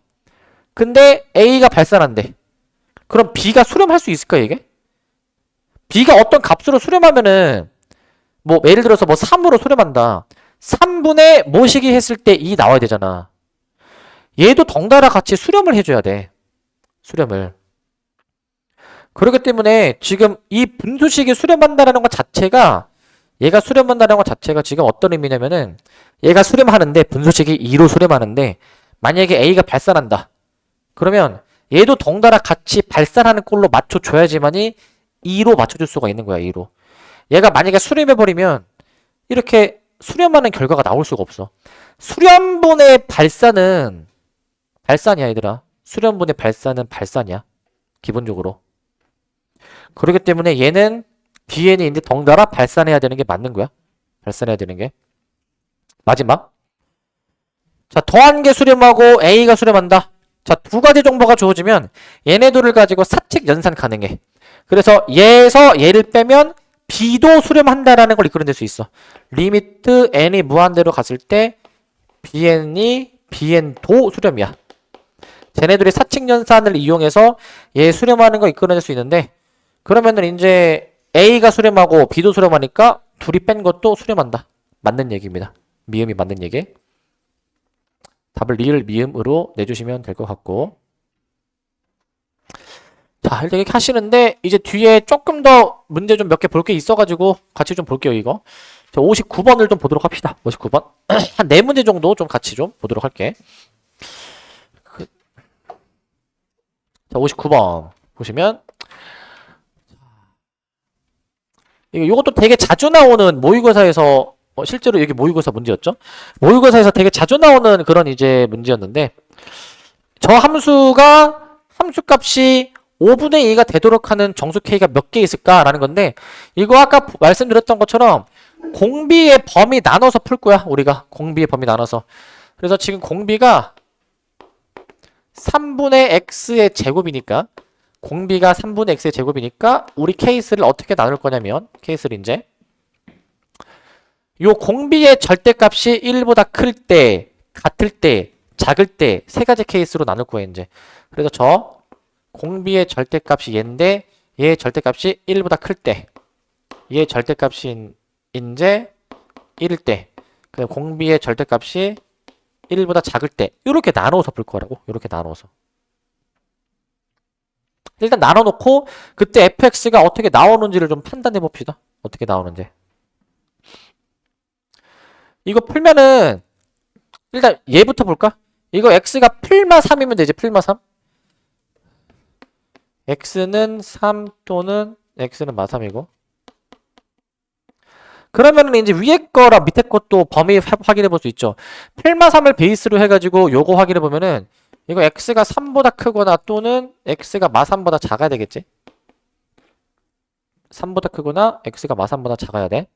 근데 A가 발산한대. 그럼 B가 수렴할 수 있을까 이게? B가 어떤 값으로 수렴하면은 뭐 예를 들어서 뭐 3으로 수렴한다. 3분의 모시기 했을 때 2 나와야 되잖아. 얘도 덩달아 같이 수렴을 해줘야 돼. 수렴을. 그렇기 때문에 지금 이 분수식이 수렴한다는 것 자체가 얘가 수렴한다는 것 자체가 지금 어떤 의미냐면은 얘가 수렴하는데 분수식이 2로 수렴하는데 만약에 A가 발산한다. 그러면 얘도 덩달아 같이 발산하는 꼴로 맞춰줘야지만이 2로 맞춰줄 수가 있는 거야. 2로. 얘가 만약에 수렴해버리면 이렇게 수렴하는 결과가 나올 수가 없어. 수렴분의 발산은 발산이야 얘들아. 수렴분의 발산은 발산이야. 기본적으로. 그렇기 때문에 얘는 DN이 이제 덩달아 발산해야 되는 게 맞는 거야. 발산해야 되는 게. 마지막. 자, 더한 게 수렴하고 A가 수렴한다. 자, 두 가지 정보가 주어지면 얘네들을 가지고 사칙 연산 가능해. 그래서 얘에서 얘를 빼면 B도 수렴한다라는 걸 이끌어낼 수 있어. 리미트 n이 무한대로 갔을 때 bn도 수렴이야. 쟤네들이 사칙 연산을 이용해서 얘 수렴하는 거 이끌어낼 수 있는데 그러면은 이제 A가 수렴하고 B도 수렴하니까 둘이 뺀 것도 수렴한다. 맞는 얘기입니다. 미음이 맞는 얘기. 답을 리을 미음으로 내주시면 될 것 같고. 자, 일단 이렇게 하시는데 이제 뒤에 조금 더 문제 좀 몇 개 볼 게 있어가지고 같이 좀 볼게요 이거. 자, 59번을 좀 보도록 합시다. 59번. 한 4문제 정도 좀 같이 좀 보도록 할게. 자, 59번 보시면 이것도 되게 자주 나오는 모의고사에서 실제로 여기 모의고사 문제였죠. 모의고사에서 되게 자주 나오는 그런 이제 문제였는데 저 함수가 함수값이 5분의 2가 되도록 하는 정수 K가 몇 개 있을까라는 건데 이거 아까 말씀드렸던 것처럼 공비의 범위 나눠서 풀 거야. 우리가 공비의 범위 나눠서. 그래서 지금 공비가 3분의 x의 제곱이니까 공비가 3분의 x의 제곱이니까 우리 케이스를 어떻게 나눌 거냐면 케이스를 이제 요 공비의 절대값이 1보다 클 때, 같을 때, 작을 때 세 가지 케이스로 나눌 거예요 이제. 그래서 저 공비의 절대값이 얘인데 얘의 절대값이 1보다 클 때, 얘의 절대값이 이제 1일 때, 그다음 공비의 절대값이 1보다 작을 때 이렇게 나눠서 풀 거라고. 이렇게 나눠서. 일단 나눠놓고 그때 fx가 어떻게 나오는지를 좀 판단해 봅시다. 어떻게 나오는지. 이거 풀면은 일단 얘부터 볼까? 이거 x가 풀마 3이면 되지. 풀마 3. x는 3 또는 x는 마 3이고. 그러면은 이제 위에 거랑 밑에 것도 범위 확인해 볼 수 있죠. 풀마 3을 베이스로 해가지고 요거 확인해 보면은 이거 x가 3보다 크거나 또는 x가 마 3보다 작아야 되겠지? 3보다 크거나 x가 마 3보다 작아야 돼.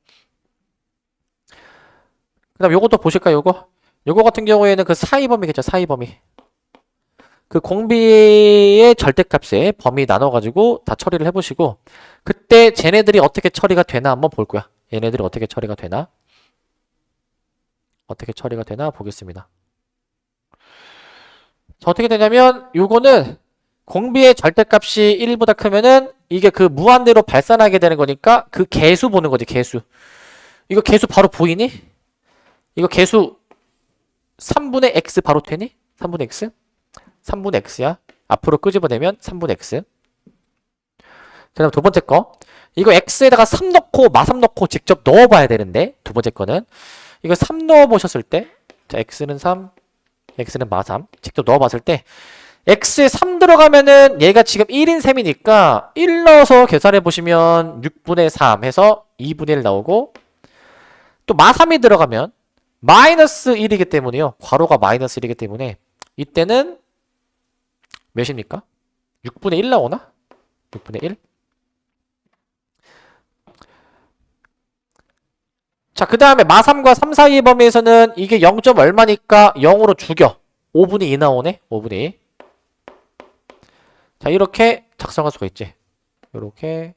그 다음 요것도 보실까요? 요거 같은 경우에는 그 사이 범위겠죠. 사이 범위. 그 공비의 절대값에 범위 나눠가지고 다 처리를 해보시고 그때 쟤네들이 어떻게 처리가 되나 한번 볼 거야. 얘네들이 어떻게 처리가 되나? 어떻게 처리가 되나 보겠습니다. 자, 어떻게 되냐면 요거는 공비의 절대값이 1보다 크면은 이게 그 무한대로 발산하게 되는 거니까 그 개수 보는 거지. 개수. 이거 개수 바로 보이니? 이거 개수 3분의 x 바로 되니? 3분의 x? 3분의 x야. 앞으로 끄집어내면 3분의 x. 그 다음 두 번째 거. 이거 x에다가 3 넣고 마3 넣고 직접 넣어봐야 되는데 두 번째 거는 이거 3 넣어보셨을 때 자, x는 3, x는 마3 직접 넣어봤을 때 x에 3 들어가면은 얘가 지금 1인 셈이니까 1 넣어서 계산해보시면 6분의 3 해서 2분의 1 나오고 또 마3이 들어가면 마이너스 1이기 때문에요. 괄호가 마이너스 1이기 때문에 이때는 몇입니까? 6분의 1 나오나? 6분의 1? 자, 그 다음에 마3과 3 사이의 범위에서는 이게 0. 얼마니까 0으로 죽여. 5분의 2 나오네. 5분의 2. 자, 이렇게 작성할 수가 있지. 요렇게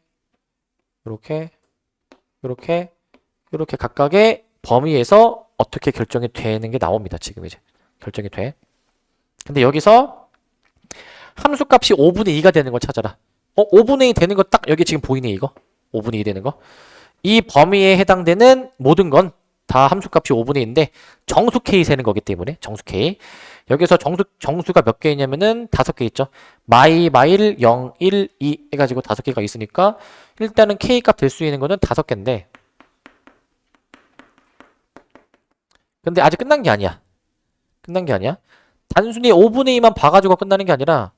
요렇게 각각의 범위에서 어떻게 결정이 되는 게 나옵니다. 지금 이제 결정이 돼. 근데 여기서 함수값이 5분의 2가 되는 걸 찾아라. 5분의 2 되는 거 딱 여기 지금 보이네 이거. 5분의 2 되는 거. 이 범위에 해당되는 모든 건 다 함수값이 5분의 2인데 정수 k 세는 거기 때문에 정수 k. 여기서 정수가 몇 개 있냐면은 5개 있죠. 마일, 0, 1, 2 해가지고 5개가 있으니까 일단은 k 값 될 수 있는 거는 5개인데 근데 아직 끝난 게 아니야. 끝난 게 아니야. 단순히 5분의 2만 봐가지고 끝나는 게 아니라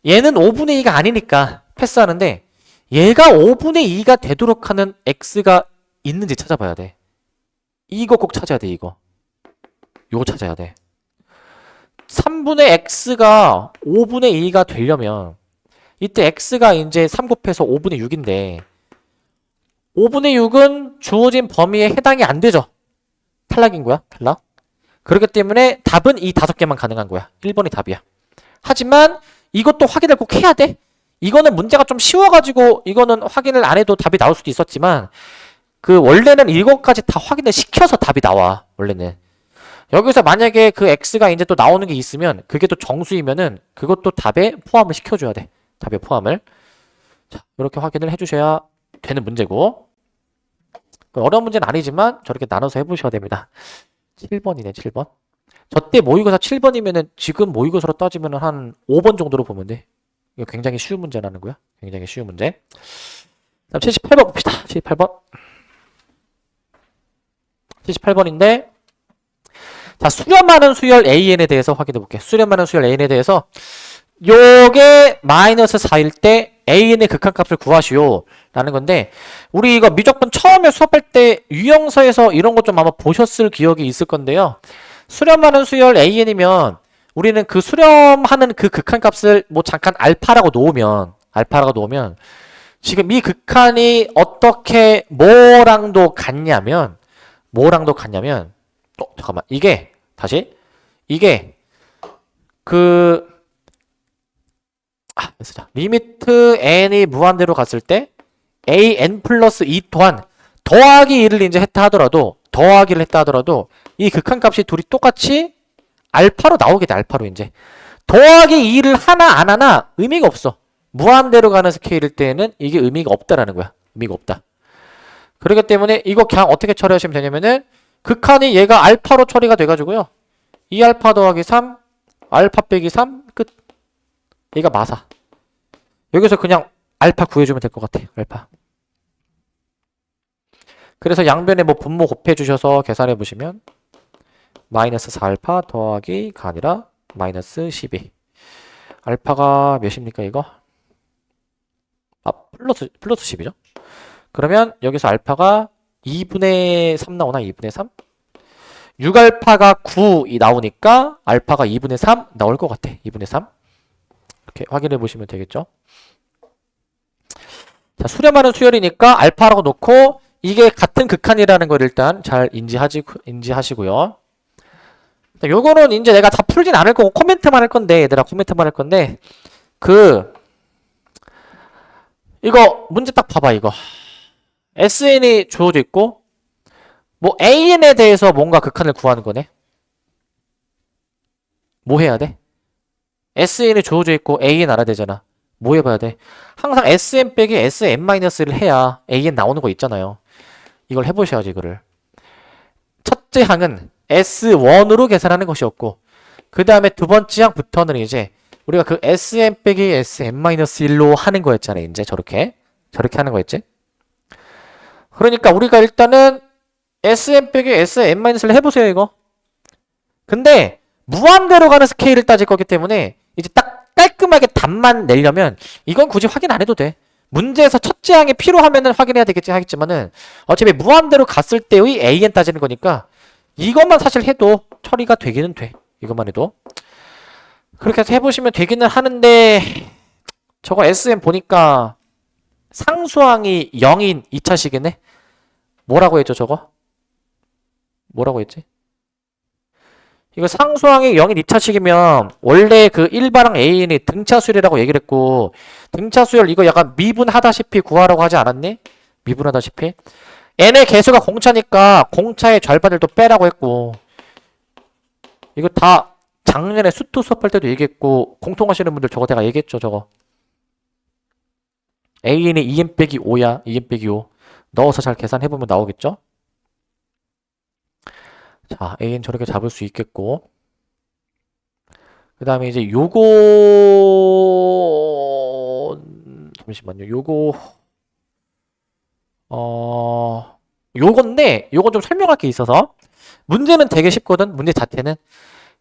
얘는 5분의 2가 아니니까 패스하는데 얘가 5분의 2가 되도록 하는 x가 있는지 찾아봐야 돼. 이거 꼭 찾아야 돼, 이거. 요거 찾아야 돼. 3분의 x가 5분의 2가 되려면 이때 x가 이제 3 곱해서 5분의 6인데 5분의 6은 주어진 범위에 해당이 안 되죠. 탈락인 거야, 탈락. 그렇기 때문에 답은 이 5개만 가능한 거야. 1번이 답이야. 하지만 이것도 확인을 꼭 해야 돼. 이거는 문제가 좀 쉬워가지고 이거는 확인을 안 해도 답이 나올 수도 있었지만 그 원래는 이것까지 다 확인을 시켜서 답이 나와. 원래는. 여기서 만약에 그 x가 이제 또 나오는 게 있으면 그게 또 정수이면은 그것도 답에 포함을 시켜줘야 돼. 답에 포함을. 자, 이렇게 확인을 해주셔야 되는 문제고 어려운 문제는 아니지만 저렇게 나눠서 해보셔야 됩니다. 7번이네 7번. 저때 모의고사 7번이면은 지금 모의고사로 따지면 한 5번 정도로 보면 돼. 이거 굉장히 쉬운 문제라는 거야. 굉장히 쉬운 문제. 다음 78번 봅시다. 78번. 78번인데 자, 수렴하는 수열 AN에 대해서 확인해 볼게요. 수렴하는 수열 AN에 대해서 요게 마이너스 4일 때 AN의 극한값을 구하시오 라는 건데 우리 이거 미적분 처음에 수업할 때 유형서에서 이런 것 좀 아마 보셨을 기억이 있을 건데요. 수렴하는 수열 AN이면 우리는 그 수렴하는 그 극한값을 뭐 잠깐 알파라고 놓으면 지금 이 극한이 어떻게 뭐랑도 같냐면 잠깐만 이게 다시 이게 리미트 n이 무한대로 갔을 때 an 플러스 2 또한 더하기 2를 이제 했다 하더라도 이 극한값이 둘이 똑같이 알파로 나오게 돼. 알파로 이제 더하기 2를 하나 안 하나 의미가 없어. 무한대로 가는 스케일일 때는 이게 의미가 없다라는 거야. 의미가 없다. 그렇기 때문에 이거 그냥 어떻게 처리하시면 되냐면은 극한이 얘가 알파로 처리가 돼가지고요. 2알파 더하기 3 알파 빼기 3 끝. 얘가 마사. 여기서 그냥 알파 구해주면 될 것 같아. 알파. 그래서 양변에 뭐 분모 곱해주셔서 계산해보시면 마이너스 4알파 더하기 가 아니라 마이너스 12. 알파가 몇입니까, 이거? 아, 플러스 10이죠? 그러면 여기서 알파가 2분의 3 나오나? 2분의 3? 6알파가 9이 나오니까 알파가 2분의 3 나올 것 같아. 2분의 3. 이렇게 확인해 보시면 되겠죠? 자, 수렴하는 수열이니까 알파라고 놓고 이게 같은 극한이라는 걸 일단 잘 인지하시고요. 요거는 이제 내가 다 풀진 않을 거고 코멘트만 할 건데, 얘들아 코멘트만 할 건데, 이거 문제 딱 봐봐, 이거. SN이 주어져 있고, 뭐 AN에 대해서 뭔가 극한을 구하는 거네. 뭐 해야 돼? SN이 주어져 있고 AN 알아야 되잖아. 뭐 해봐야 돼? 항상 SN 빼기 SN-를 해야 AN 나오는 거 있잖아요. 이걸 해보셔야지, 이거를. 첫째 항은 S1으로 계산하는 것이었고, 그 다음에 두 번째 항부터는 이제 우리가 그 SN 빼기 SN-1로 하는 거였잖아. 이제 저렇게 하는 거였지. 그러니까 우리가 일단은 SN 빼기 SN-를 해보세요, 이거. 근데 무한대로 가는 스케일을 따질 거기 때문에 이제 딱 깔끔하게 답만 내려면 이건 굳이 확인 안 해도 돼. 문제에서 첫째 항이 필요하면은 확인해야 하겠지만은 어차피 무한대로 갔을 때의 AN 따지는 거니까 이것만 사실 해도 처리가 되기는 돼. 이것만 해도. 그렇게 해서 해보시면 되기는 하는데, 저거 SM 보니까 상수항이 0인 2차식이네? 뭐라고 했죠, 저거? 뭐라고 했지? 이거 상수항이 0인 2차식이면 원래 그 일반항 A인이 등차수열이라고 얘기를 했고, 등차수열 이거 약간 미분하다시피 구하라고 하지 않았니? 미분하다시피. n의 개수가 공차니까 공차의 절반을 또 빼라고 했고, 이거 다 작년에 수투 수업할 때도 얘기했고, 공통하시는 분들 저거 내가 얘기했죠, 저거. A인이 2n 빼기 5야. 2n 빼기 5. 넣어서 잘 계산해보면 나오겠죠? 자, A는 저렇게 잡을 수 있겠고. 그 다음에 이제 잠시만요. 요건데, 요건 좀 설명할 게 있어서. 문제는 되게 쉽거든, 문제 자체는.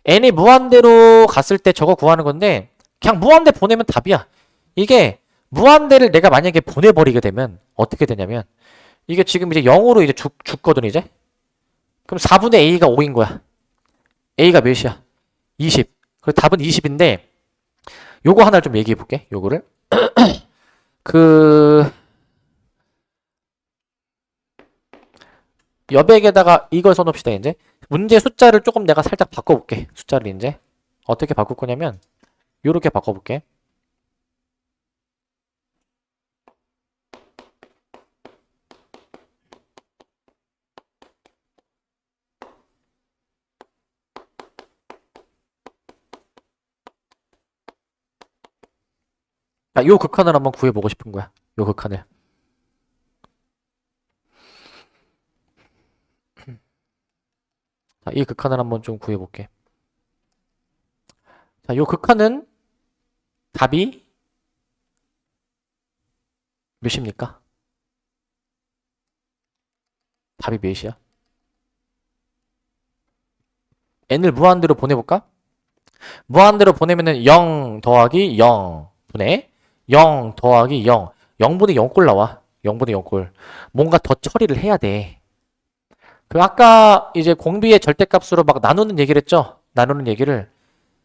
n이 무한대로 갔을 때 저거 구하는 건데, 그냥 무한대 보내면 답이야. 이게, 무한대를 내가 만약에 보내버리게 되면, 어떻게 되냐면, 이게 지금 이제 0으로 이제 죽거든, 이제. 그럼 4분의 a가 5인 거야. a가 몇이야? 20. 그리고 답은 20인데, 요거 하나를 좀 얘기해 볼게, 요거를. 여백에다가 이걸 써놓읍시다, 이제. 문제 숫자를 조금 내가 살짝 바꿔볼게. 숫자를 이제. 어떻게 바꿀 거냐면, 요렇게 바꿔볼게. 야, 요 극한을 한번 구해보고 싶은 거야. 요 극한을. 자, 이 극한을 한번 좀 구해볼게. 자, 요 극한은 답이 몇입니까? 답이 몇이야? n을 무한대로 보내볼까? 무한대로 보내면은 0 더하기 0 분의 0 더하기 0. 0분의 0꼴 나와. 0분의 0꼴. 뭔가 더 처리를 해야 돼. 그 아까 이제 공비의 절대값으로 막 나누는 얘기를 했죠? 나누는 얘기를.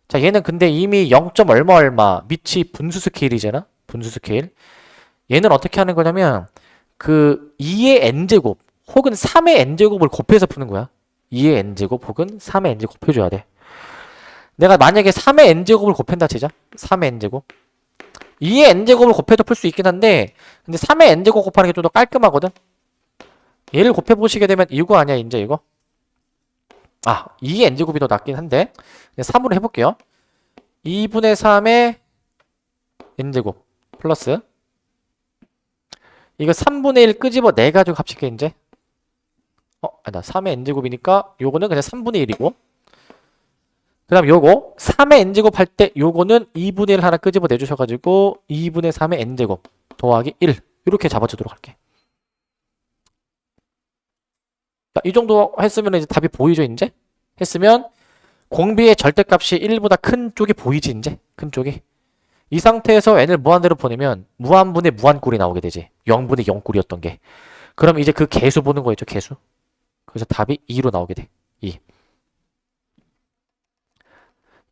자, 얘는 근데 이미 0. 얼마 밑이 분수 스케일이잖아? 분수 스케일. 얘는 어떻게 하는 거냐면 그 2의 n제곱 혹은 3의 n제곱을 곱해서 푸는 거야. 2의 n제곱 혹은 3의 n제곱 곱해줘야 돼. 내가 만약에 3의 n제곱을 곱한다 치자. 3의 n제곱. 2의 n제곱을 곱해도 풀 수 있긴 한데 근데 3의 n제곱 곱하는 게 좀 더 깔끔하거든. 얘를 곱해보시게 되면 이거 아니야, 이제 이거? 아, 2의 n제곱이 더 낫긴 한데 3으로 해볼게요. 2분의 3의 n제곱 플러스 이거 3분의 1 끄집어 내가지고 합칠게, 이제. 아니다. 3의 n제곱이니까 요거는 그냥 3분의 1이고 그 다음 요거 3의 n제곱 할 때 요거는 2분의 1 하나 끄집어 내주셔가지고 2분의 3의 n제곱 더하기 1 이렇게 잡아주도록 할게. 자, 이 정도 했으면 이제 답이 보이죠, 이제? 했으면 공비의 절대값이 1보다 큰 쪽이 보이지 이제? 큰 쪽이. 이 상태에서 n을 무한대로 보내면 무한분의 무한꼴이 나오게 되지. 0분의 0꼴이었던 게. 그럼 이제 그 개수 보는 거였죠, 개수. 그래서 답이 2로 나오게 돼. 2.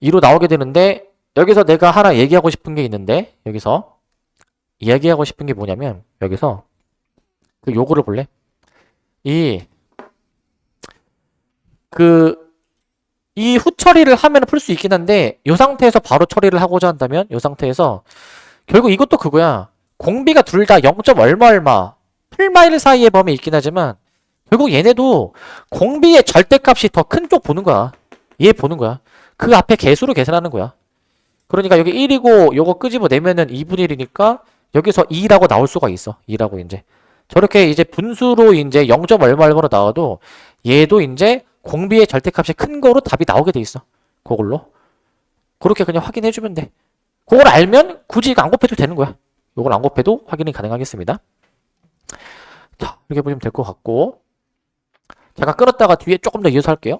2로 나오게 되는데 여기서 내가 하나 얘기하고 싶은 게 있는데 여기서 얘기하고 싶은 게 뭐냐면 여기서 그 요거를 볼래? 이 후처리를 하면 풀 수 있긴 한데 이 상태에서 바로 처리를 하고자 한다면 이 상태에서 결국 이것도 그거야. 공비가 둘 다 0. 얼마 얼마 풀마일 사이의 범위 있긴 하지만 결국 얘네도 공비의 절대값이 더 큰 쪽 보는 거야. 얘 보는 거야. 그 앞에 개수로 계산하는 거야. 그러니까 여기 1이고 요거 끄집어내면은 2분의 1이니까 여기서 2라고 나올 수가 있어. 2라고 이제. 저렇게 이제 분수로 이제 0. 얼마 얼마로 나와도 얘도 이제 공비의 절대값이 큰 거로 답이 나오게 돼 있어. 그걸로. 그렇게 그냥 확인해주면 돼. 그걸 알면 굳이 이거 안 곱해도 되는 거야. 이걸 안 곱해도 확인이 가능하겠습니다. 자, 이렇게 보시면 될 것 같고. 제가 끊었다가 뒤에 조금 더 이어서 할게요.